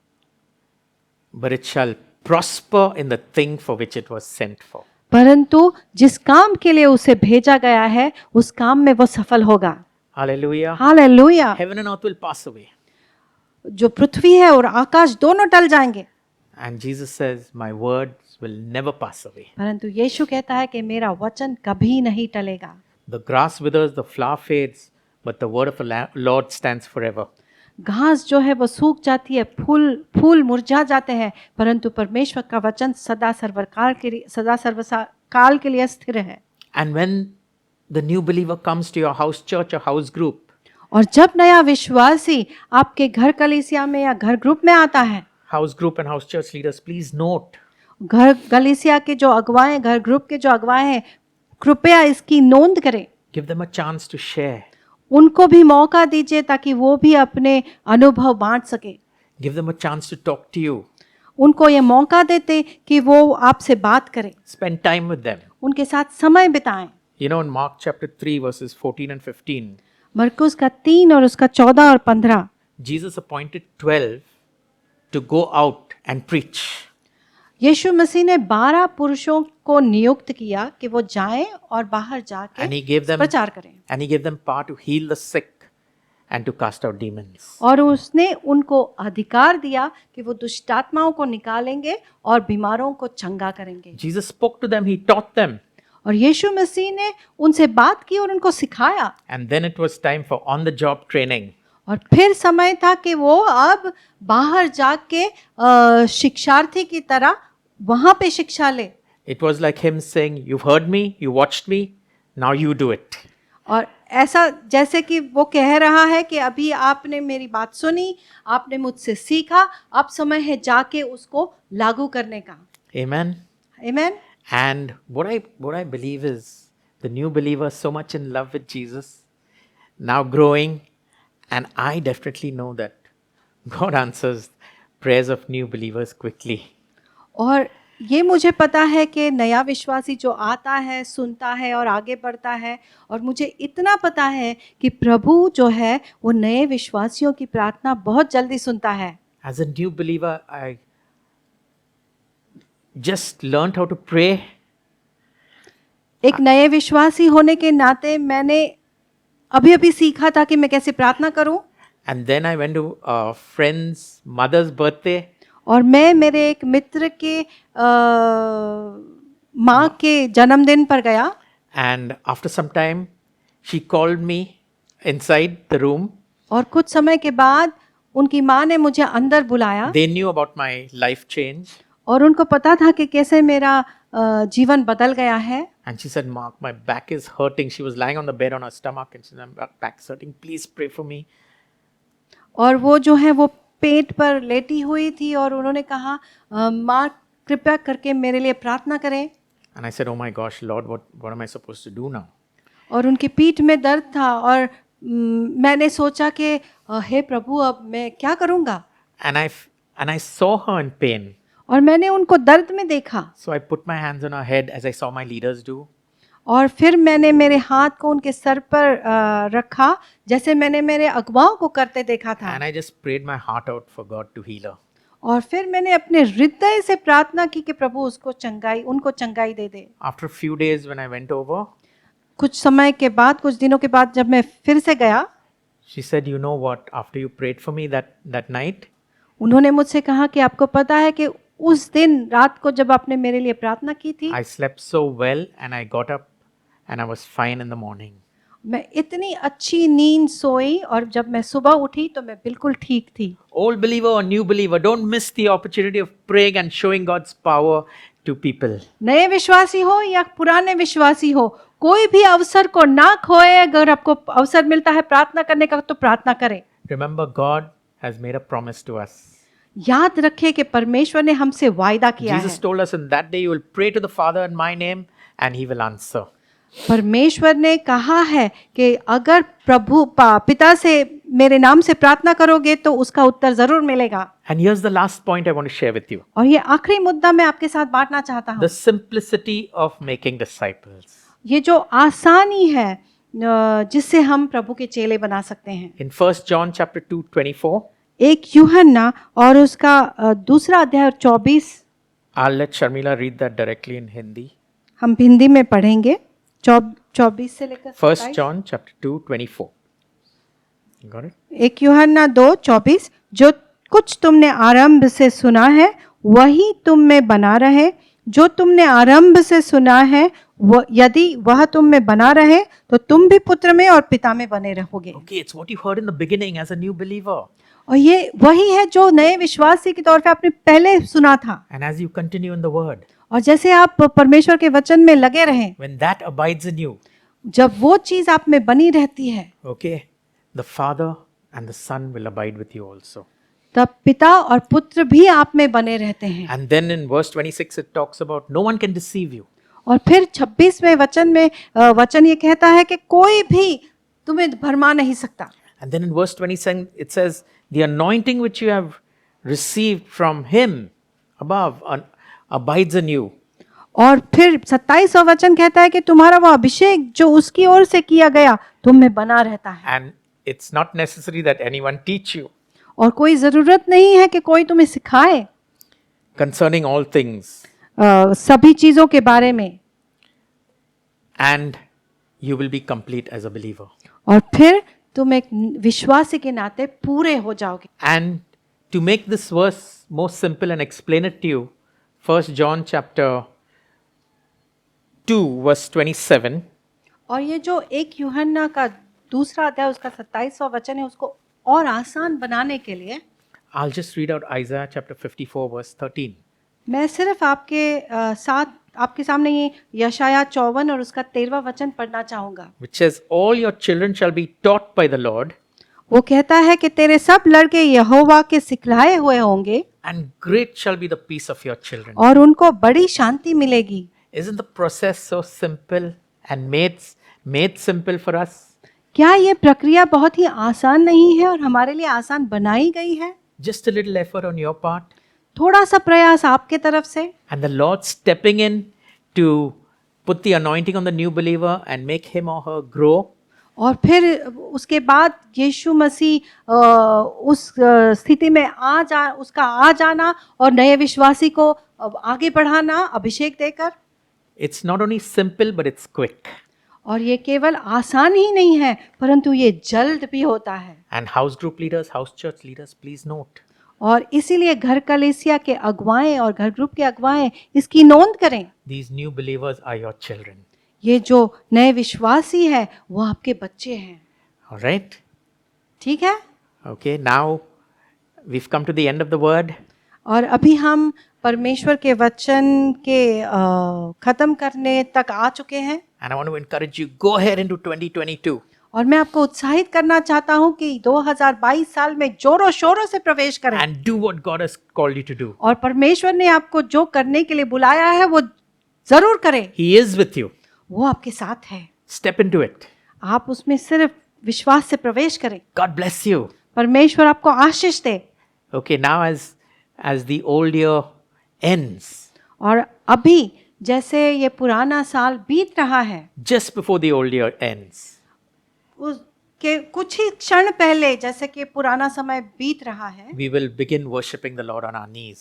But it shall prosper in the thing for which it was sent for. परंतु जिस काम के लिए उसे भेजा गया है उस काम में वो सफल होगा। Hallelujah. Hallelujah. Heaven and earth will pass away. जो पृथ्वी है और आकाश दोनों टल जाएंगे And Jesus says, my words will never pass away. परंतु यीशु कहता है कि मेरा वचन कभी नहीं टलेगा। The grass withers, the flower fades, but the word of the Lord stands forever. घास जो है वो सूख जाती है, फूल मुरझा जाते हैं, परंतु परमेश्वर का वचन सदा सर्वकाल के लिए स्थिर है। And when the new believer comes to your house church or house group, और जब नया विश्वासी आपके घर कलीसिया में या घर ग्रुप में आता है, house group and house church leaders, please note, घर कलीसिया के जो अगुवाएं, घर ग्रुप के जो अगुवाएं हैं, कृपया इसकी नोंद करें। give them a chance to share. उनको भी मौका दीजिए ताकि वो भी अपने अनुभव बांट सके। Give them a chance to talk to you. उनको ये मौका देते कि वो आपसे बात करें, Spend time with them. उनके साथ समय बिताएं। You know, in Mark chapter 3, verses 14 and 15, मरकुस का 3 और उसका 14 और 15 Jesus appointed 12 to go out and preach. यीशु मसीह ने 12 पुरुषों को नियुक्त किया कि वो जाएं और बाहर And he जाके gave them प्रचार करें। and he gave them power to heal the sick and to cast out demons. और उसने उनको अधिकार दिया कि वो दुष्ट आत्माओं को निकालेंगे और बीमारों को चंगा करेंगे। Jesus spoke to them, he taught them, और यीशु मसीह ने उनसे बात की और उनको सिखाया। and then it was time for on the job training. और फिर समय था कि वो अब बाहर जाके शिक्षार्थी की तरह वहां पे शिक्षा ले। It was like him saying, "You've heard me, you watched me, now you do it." और ऐसा जैसे कि वो कह रहा है कि अभी आपने मेरी बात सुनी, आपने मुझसे सीखा, अब समय है जाके उसको लागू करने का। Amen. आमीन। And what I believe is the new believer so much in love with Jesus, now growing, and I definitely know that God answers prayers of new believers quickly. और ये मुझे पता है कि नया विश्वासी जो आता है, सुनता है और आगे बढ़ता है, और मुझे इतना पता है कि प्रभु जो है वो नए विश्वासियों की प्रार्थना बहुत जल्दी सुनता है। As a new believer, I just learned how to pray. एक नए विश्वासी होने के नाते मैंने अभी सीखा था कि मैं कैसे प्रार्थना करूं। And then I went to a friend's mother's birthday. और मैं मेरे एक मित्र के माँ के जन्मदिन पर गया। And after some time, she called me inside the room. और कुछ समय के बाद उनकी माँ ने मुझे अंदर बुलाया। They knew about my life change. और उनको पता था कि कैसे मेरा जीवन बदल गया है। And she said, "Mark, my back is hurting." She was lying on the bed on her stomach and she said, "My back is hurting. Please pray for me." और वो जो है वो पेट पर लेटी हुई थी और उन्होंने कहा, माँ कृपया करके मेरे लिए प्रार्थना करें। And I said, "Oh my gosh, Lord, what am I supposed to do now?" और उनकी पीठ में दर्द था और मैंने सोचा कि हे प्रभु अब मैं क्या करूँगा। And I saw her in pain. और मैंने उनको दर्द में देखा। So I put my hands on her head as I saw my leaders do. और फिर मैंने मेरे हाथ को उनके सर पर रखा जैसे मैंने मेरे अगुवाओं को करते देखा था। And I just prayed my heart out for God to heal her. और फिर मैंने अपने हृदय से प्रार्थना की कि प्रभु उनको चंगाई दे दे। After a few days when I went over, कुछ समय के बाद, कुछ दिनों के बाद जब मैं फिर से गया, she said, "You know what? After you prayed for me that night, उन्होंने मुझसे कहा कि आपको पता है कि उस दिन रात को जब आपने मेरे लिए प्रार्थना की थी, I slept so well and I got up and I was fine in the morning." मैं इतनी अच्छी नींद सोई और जब मैं सुबह उठी तो मैं बिल्कुल ठीक थी। Old believer or new believer, don't miss the opportunity of praying and showing God's power to people. नए विश्वासी हो या पुराने विश्वासी हो, कोई भी अवसर को ना खोए। अगर आपको अवसर मिलता है प्रार्थना करने का तो प्रार्थना करें। Remember, God has made a promise to us. याद रखें कि परमेश्वर ने हमसे वायदा किया Jesus है। told us in that day you will pray to the Father in my name and he will answer. परमेश्वर ने कहा है कि अगर प्रभु पिता से मेरे नाम से प्रार्थना करोगे तो उसका उत्तर जरूर मिलेगा। And here's the last point I want to share with you. और ये आखिरी मुद्दा मैं आपके साथ बांटना चाहता हूँ। The simplicity of making disciples. ये जो आसानी है जिससे हम प्रभु के चेले बना सकते हैं। In 1 John chapter 2:24, एक यूहन्ना और उसका दूसरा अध्याय 24, I'll let Sharmila read that directly in Hindi. हम हिंदी में पढ़ेंगे 24 से लेकर 1 John chapter 2:24. Got it? एक यूहन्ना 2:24, जो कुछ तुमने आरंभ से सुना है वही तुम में बना रहे, जो तुमने आरंभ से सुना है यदि वह तुम में बना रहे तो तुम भी पुत्र में और पिता में बने रहोगे। Okay, it's what you heard in the beginning as a new believer. और ये वही है जो नए विश्वासी के तौर पे आपने पहले सुना था। And as you continue in the word, और जैसे आप परमेश्वर के वचन में लगे रहें, when that abides in you, जब वो चीज आप में बनी रहती है, okay, the Father and the Son will abide with you also. तब पिता और पुत्र भी आप में बने रहते हैं। And then in verse 26 it talks about no one can deceive you. और फिर 26वें वचन में वचन ये कहता है कि कोई भी तुम्हें भरमा नहीं सकता। And then in verse 27 it says, the anointing which you have received from him above abides in you. और फिर 27वां वचन कहता है कि तुम्हारा वो अभिषेक जो उसकी ओर से किया गया तुम में बना रहता है। And it's not necessary that anyone teach you. और कोई जरूरत नहीं है कि कोई तुम्हें सिखाए Concerning all things. सभी चीजों के बारे में। And you will be complete as a believer. और फिर तुम एक विश्वासी के नाते पूरे हो जाओगे। And to make this verse more simple and explain it to you, 1 John chapter 2 verse 27. और ये जो 1 यूहन्ना का दूसरा अध्याय उसका 27वां वचन है, उसको और आसान बनाने के लिए I'll just read out Isaiah chapter 54 verse 13. मैं सिर्फ आपके सामने ये यशाया 54 और उसका 13वां वचन पढ़ना चाहूंगा। Which says, all your children shall be taught by the Lord, वो कहता है कि तेरे सब लड़के यहोवा के सिखलाए हुए होंगे and great shall be the peace of your children. और उनको बड़ी शांति मिलेगी। Isn't the process so simple and made simple for us? क्या ये प्रक्रिया बहुत ही आसान नहीं है और हमारे लिए आसान बनाई गई है? Just a little effort on your part, थोड़ा सा प्रयास आपके तरफ से and the Lord stepping in to put the anointing on the new believer and make him or her grow. और फिर उसके बाद यीशु मसीह उस स्थिति में उसका आ जाना और नए विश्वासी को आगे बढ़ाना अभिषेक देकर। It's not only simple, but it's quick. और ये केवल आसान ही नहीं है परंतु ये जल्द भी होता है। And house group leaders, house church leaders, please note. और इसीलिए घर कलीसिया के अगुवाएं और घर ग्रुप के अगुवाएं इसकी नोंद करें। These new believers are your children. ये जो नए विश्वासी है वो आपके बच्चे हैं। All right? ठीक है? Okay, now we've come to the end of the word. और अभी हम परमेश्वर के वचन के खत्म करने तक आ चुके हैं। And I want to encourage you, go ahead into 2022. और मैं आपको उत्साहित करना चाहता हूं कि 2022 साल में जोरों शोरों से प्रवेश करें And do what God has called you to do. और परमेश्वर ने आपको जो करने के लिए बुलाया है वो जरूर करें। He is with you. वो आपके साथ है। Step into it. आप उसमें सिर्फ विश्वास से प्रवेश करें। God bless you. परमेश्वर आपको आशीष दे। Okay, now as the old year ends, और अभी जैसे ये पुराना साल बीत रहा है, just before the old year ends, उसके कुछ ही क्षण पहले जैसे कि पुराना समय बीत रहा है, we will begin worshiping the Lord on our knees.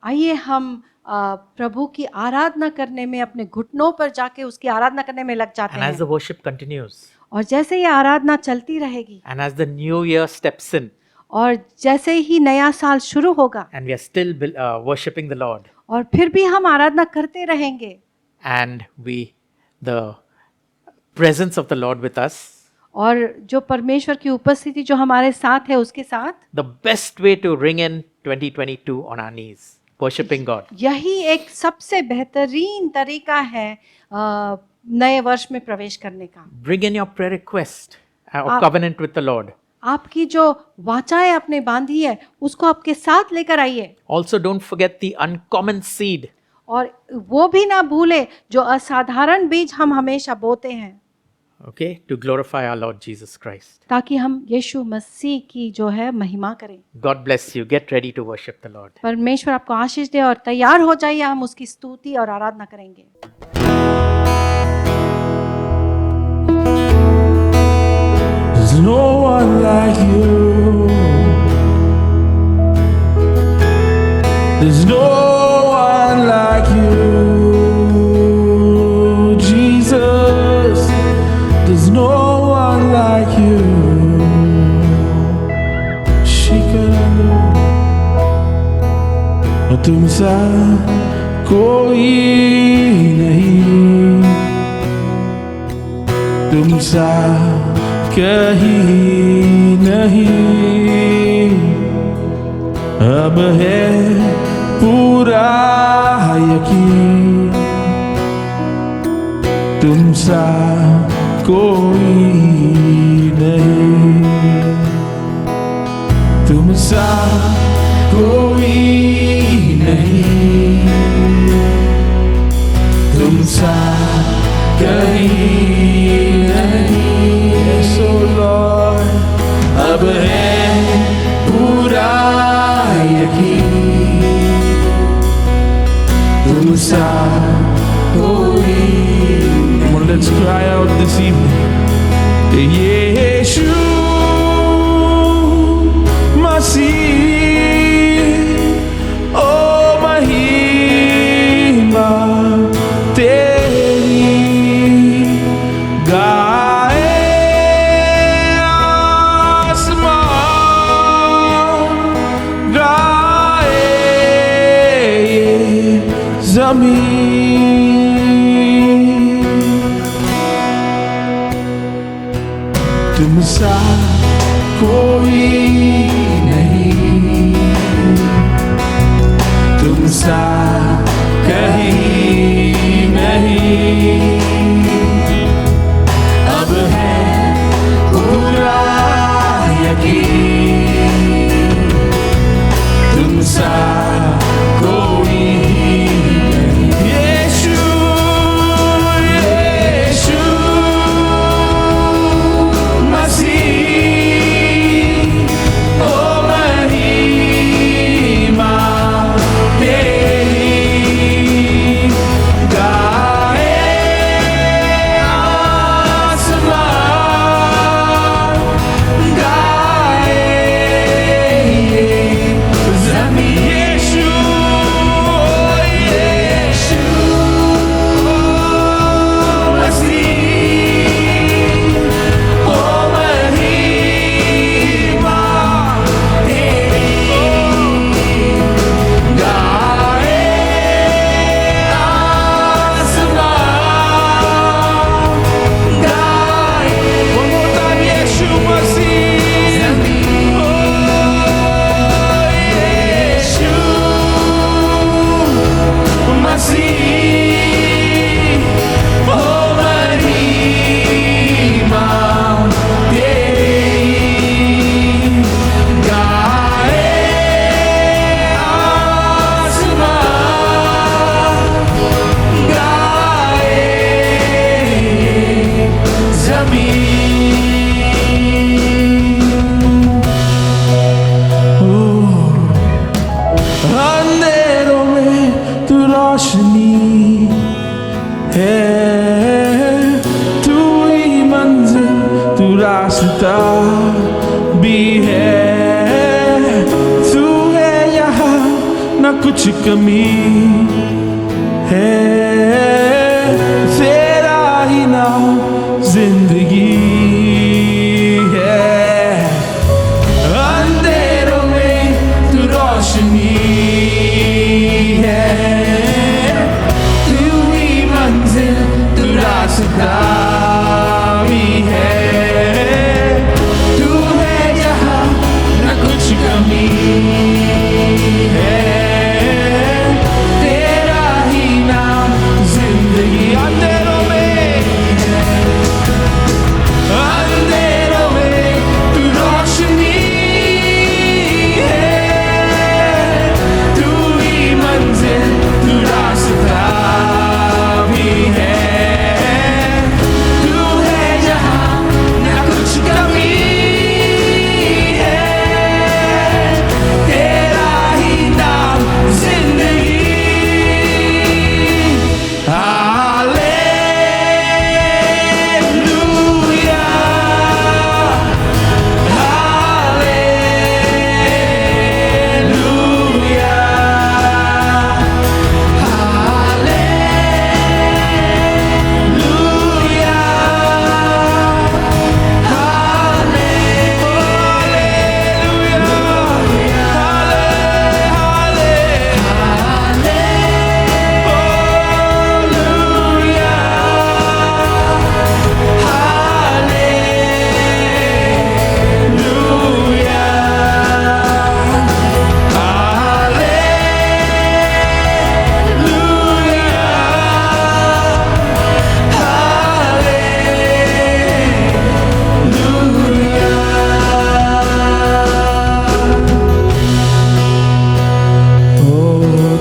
आइए हम प्रभु की आराधना करने में अपने घुटनों पर जाके उसकी आराधना करने में लग जाते And as the हैं। worship continues, और जैसे ये आराधना चलती रहेगी and as the new year steps in, और जैसे ही नया साल शुरू होगा and we are still worshiping the Lord, और फिर भी हम आराधना करते रहेंगे and the presence of the Lord with us, और जो परमेश्वर की उपस्थिति जो हमारे साथ है उसके साथ, the best way to ring in 2022 on our knees, worshiping God. यही एक सबसे बेहतरीन तरीका है नए वर्ष में प्रवेश करने का। Bring in your prayer request or आप- covenant with the Lord. आपकी जो वाचाएं आपने बांधी है उसको आपके साथ लेकर आइए। Also, don't forget the uncommon seed. और वो भी ना भूले जो असाधारण बीज हम हमेशा बोते हैं, Okay, to glorify our Lord Jesus Christ. ताकि हम यीशु मसीह की जो है महिमा करें। God bless you. Get ready to worship the Lord. परमेश्वर आपको आशीष दे और तैयार हो जाइए, हम उसकी स्तुति और आराधना करेंगे। There's no one like you. There's no one like you, Jesus. There's no one like you. Shikano, तुमसा कोई नहीं, तुमसा कहीं नहीं, अब है पूरा यकीन, तुमसा कोई नहीं, तुमसा कोई नहीं, तुमसा कहीं नहीं। सो लॉर्ड, अब है पूरा यकीन, तुमसा कोई। Come on, let's cry out this evening. ज़मीन तुम सा कोई नहीं, तुम सा कहीं नहीं, अब है पूरा यकीन, तुम सा कोई नहीं। यीशु यीशु मसीह ओ महिमा तेरी गाए आसमान, गाए ज़मीन। यीशु यीशु मसीह ओ महिमा तेरी गाए आसमान, गाए one more time, यीशु मसीह ज़मीन। ओ यीशु मसीह ओ महिमा तेरी गाए आसमान, गाए ज़मीन। अंधेरों में तू रोशनी है, तू ही मंजिल तू रास्ता भी है, तू है यहाँ न कुछ कमी है, तेरा ही नाम जिंदगी है। अंधेरों में तू रोशनी है, तू ही मंजिल तू रास्ता भी है, तू है यहाँ न कुछ कमी है, तेरा ही नाम जिंदगी। अंधेरों में तू रोशनी है, तू ही मंजिल तू रास्ता भी है, तू है जहाँ न कुछ कमी है, तेरा ही नाम जिंदगी। हालेलुया हालेलुया हालेलुया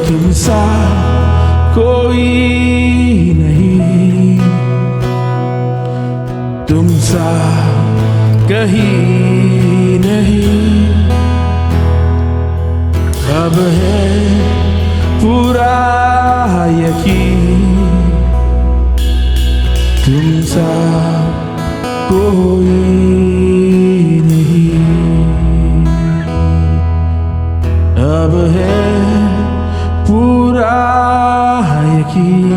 तुम सा कोई नहीं, तुम सा कहीं नहीं, अब है पूरा यकीन, तुम सा कोई नहीं, अब है पूरा यकीन,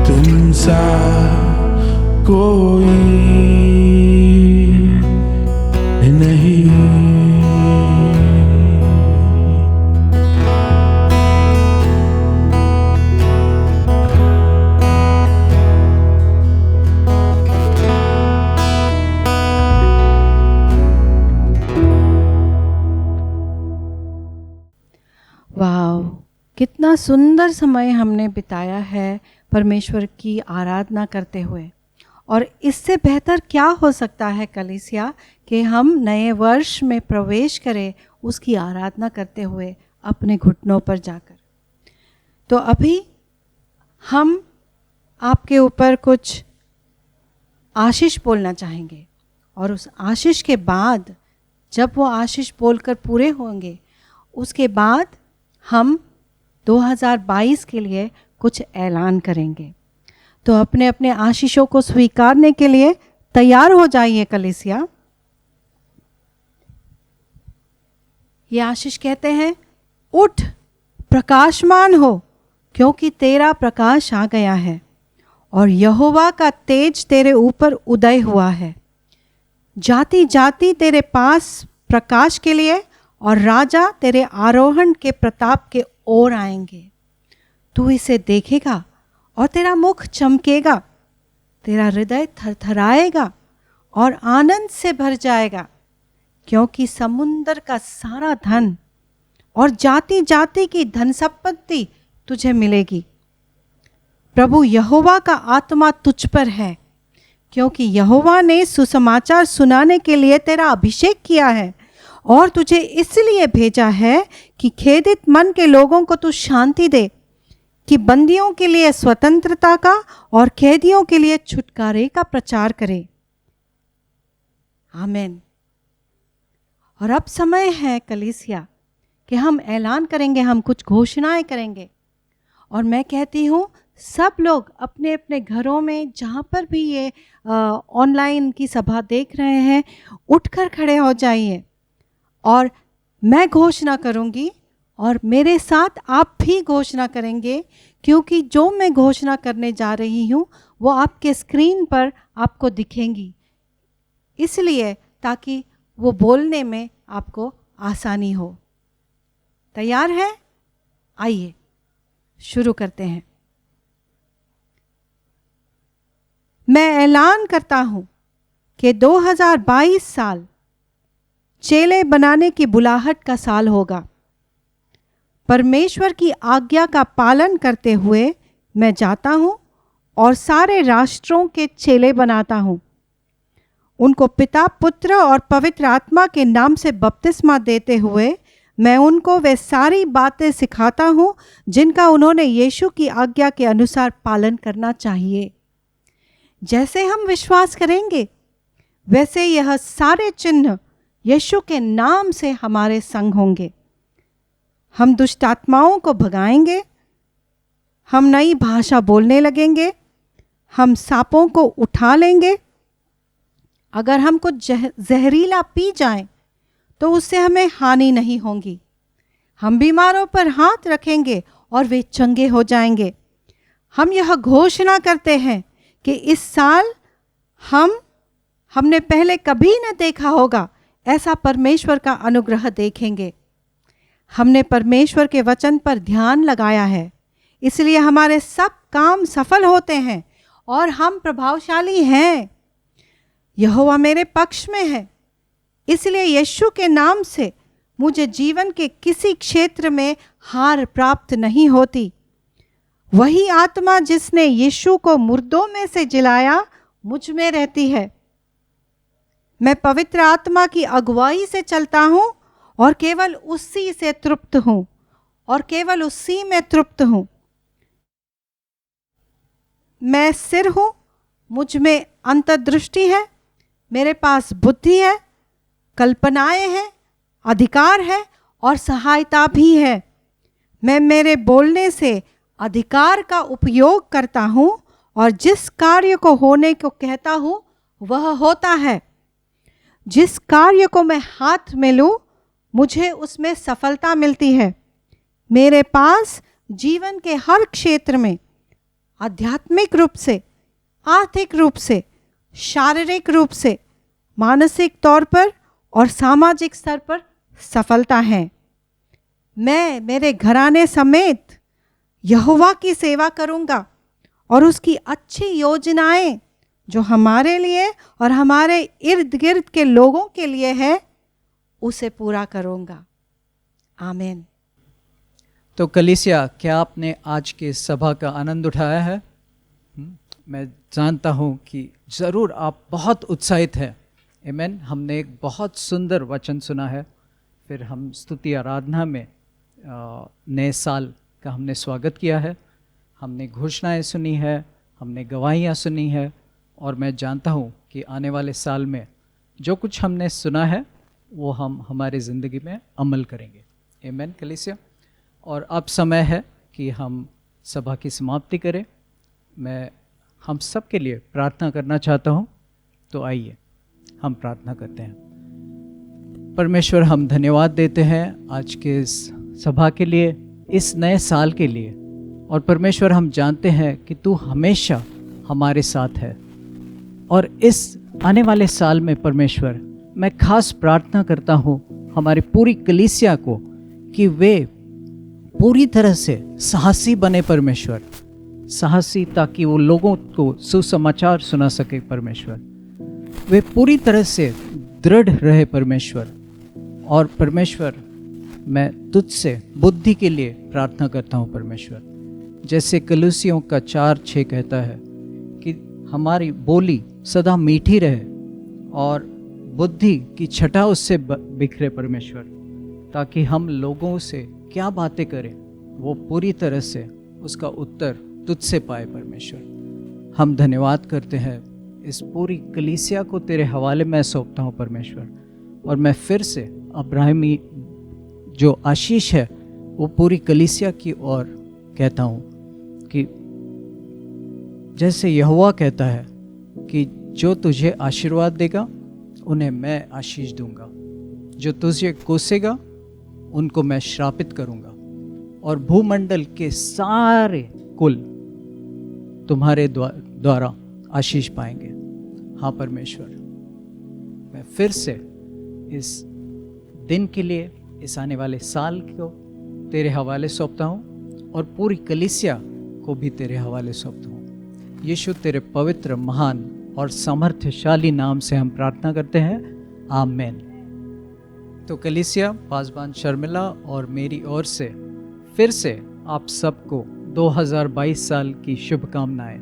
तुम सा कोई नहीं। कितना सुंदर समय हमने बिताया है परमेश्वर की आराधना करते हुए। और इससे बेहतर क्या हो सकता है कलीसिया कि हम नए वर्ष में प्रवेश करें उसकी आराधना करते हुए अपने घुटनों पर जाकर। तो अभी हम आपके ऊपर कुछ आशीष बोलना चाहेंगे और उस आशीष के बाद जब वो आशीष बोलकर पूरे होंगे उसके बाद हम 2022 के लिए कुछ ऐलान करेंगे। तो अपने अपने आशीषों को स्वीकारने के लिए तैयार हो जाइए कलीसिया। ये आशीष कहते हैं, उठ प्रकाशमान हो क्योंकि तेरा प्रकाश आ गया है और यहोवा का तेज तेरे ऊपर उदय हुआ है। जाति जाति तेरे पास प्रकाश के लिए और राजा तेरे आरोहण के प्रताप के ओर आएंगे। तू इसे देखेगा और तेरा मुख चमकेगा, तेरा हृदय थरथराएगा और आनंद से भर जाएगा क्योंकि समुंदर का सारा धन और जाति जाति की धन संपत्ति तुझे मिलेगी। प्रभु यहोवा का आत्मा तुझ पर है क्योंकि यहोवा ने सुसमाचार सुनाने के लिए तेरा अभिषेक किया है और तुझे इसलिए भेजा है कि खेदित मन के लोगों को तू शांति दे, कि बंदियों के लिए स्वतंत्रता का और कैदियों के लिए छुटकारे का प्रचार करे। आमीन। और अब समय है कलीसिया कि हम ऐलान करेंगे, हम कुछ घोषणाएं करेंगे। और मैं कहती हूँ सब लोग अपने अपने घरों में जहाँ पर भी ये ऑनलाइन की सभा देख रहे हैं उठकर खड़े हो जाइए और मैं घोषणा करूँगी और मेरे साथ आप भी घोषणा करेंगे, क्योंकि जो मैं घोषणा करने जा रही हूँ वो आपके स्क्रीन पर आपको दिखेंगी, इसलिए ताकि वो बोलने में आपको आसानी हो। तैयार है? आइए शुरू करते हैं। मैं ऐलान करता हूँ कि 2022 साल चेले बनाने की बुलाहट का साल होगा। परमेश्वर की आज्ञा का पालन करते हुए मैं जाता हूँ और सारे राष्ट्रों के चेले बनाता हूँ। उनको पिता, पुत्र और पवित्र आत्मा के नाम से बपतिस्मा देते हुए मैं उनको वे सारी बातें सिखाता हूँ जिनका उन्होंने यीशु की आज्ञा के अनुसार पालन करना चाहिए। जैसे हम विश्वास करेंगे वैसे यह सारे चिन्ह यीशु के नाम से हमारे संग होंगे। हम दुष्ट आत्माओं को भगाएंगे, हम नई भाषा बोलने लगेंगे, हम सांपों को उठा लेंगे। अगर हम कुछ जहरीला पी जाएं तो उससे हमें हानि नहीं होगी। हम बीमारों पर हाथ रखेंगे और वे चंगे हो जाएंगे। हम यह घोषणा करते हैं कि इस साल हमने पहले कभी न देखा होगा ऐसा परमेश्वर का अनुग्रह देखेंगे। हमने परमेश्वर के वचन पर ध्यान लगाया है, इसलिए हमारे सब काम सफल होते हैं और हम प्रभावशाली हैं। यहोवा मेरे पक्ष में है, इसलिए यीशु के नाम से मुझे जीवन के किसी क्षेत्र में हार प्राप्त नहीं होती। वही आत्मा जिसने यीशु को मुर्दों में से जिलाया मुझ में रहती है। मैं पवित्र आत्मा की अगुवाई से चलता हूँ और केवल उसी से तृप्त हूँ और केवल उसी में तृप्त हूँ। मैं सिर हूँ, मुझ में अंतर्दृष्टि है, मेरे पास बुद्धि है, कल्पनाएं हैं, अधिकार है और सहायता भी है। मैं मेरे बोलने से अधिकार का उपयोग करता हूँ और जिस कार्य को होने को कहता हूँ वह होता है। जिस कार्य को मैं हाथ में लूँ मुझे उसमें सफलता मिलती है। मेरे पास जीवन के हर क्षेत्र में आध्यात्मिक रूप से, आर्थिक रूप से, शारीरिक रूप से, मानसिक तौर पर और सामाजिक स्तर पर सफलता है। मैं मेरे घराने समेत यहोवा की सेवा करूँगा और उसकी अच्छी योजनाएं जो हमारे लिए और हमारे इर्द गिर्द के लोगों के लिए है उसे पूरा करूँगा। आमीन। तो कलीसिया, क्या आपने आज के सभा का आनंद उठाया है? मैं जानता हूँ कि ज़रूर आप बहुत उत्साहित हैं। आमीन। हमने एक बहुत सुंदर वचन सुना है, फिर हम स्तुति आराधना में नए साल का हमने स्वागत किया है, हमने घोषणाएं सुनी है, हमने गवाहियाँ सुनी है, और मैं जानता हूँ कि आने वाले साल में जो कुछ हमने सुना है वो हम हमारी ज़िंदगी में अमल करेंगे। आमीन कलीसिया। और अब समय है कि हम सभा की समाप्ति करें। मैं हम सब के लिए प्रार्थना करना चाहता हूँ, तो आइए हम प्रार्थना करते हैं। परमेश्वर, हम धन्यवाद देते हैं आज के इस सभा के लिए, इस नए साल के लिए। और परमेश्वर, हम जानते हैं कि तू हमेशा हमारे साथ है। और इस आने वाले साल में परमेश्वर, मैं खास प्रार्थना करता हूँ हमारी पूरी कलीसिया को कि वे पूरी तरह से साहसी बने परमेश्वर, साहसी, ताकि वो लोगों को सुसमाचार सुना सके परमेश्वर। वे पूरी तरह से दृढ़ रहे परमेश्वर। और परमेश्वर, मैं तुझसे बुद्धि के लिए प्रार्थना करता हूँ परमेश्वर, जैसे कलुसियों का 4:6 कहता है कि हमारी बोली सदा मीठी रहे और बुद्धि की छटा उससे बिखरे परमेश्वर, ताकि हम लोगों से क्या बातें करें वो पूरी तरह से उसका उत्तर तुझसे पाए परमेश्वर। हम धन्यवाद करते हैं, इस पूरी कलीसिया को तेरे हवाले में सौंपता हूँ परमेश्वर। और मैं फिर से अब्राहमी जो आशीष है वो पूरी कलीसिया की ओर कहता हूँ कि जैसे यहोवा कहता है कि जो तुझे आशीर्वाद देगा उन्हें मैं आशीष दूंगा, जो तुझे कोसेगा उनको मैं श्रापित करूंगा, और भूमंडल के सारे कुल तुम्हारे द्वारा आशीष पाएंगे। हाँ परमेश्वर, मैं फिर से इस दिन के लिए, इस आने वाले साल को तेरे हवाले सौंपता हूँ, और पूरी कलीसिया को भी तेरे हवाले सौंपता हूँ। यीशु, तेरे पवित्र, महान और सामर्थ्यशाली नाम से हम प्रार्थना करते हैं, आमीन। तो कलीसिया, पासबान शर्मिला और मेरी ओर से फिर से आप सबको 2022 साल की शुभकामनाएं।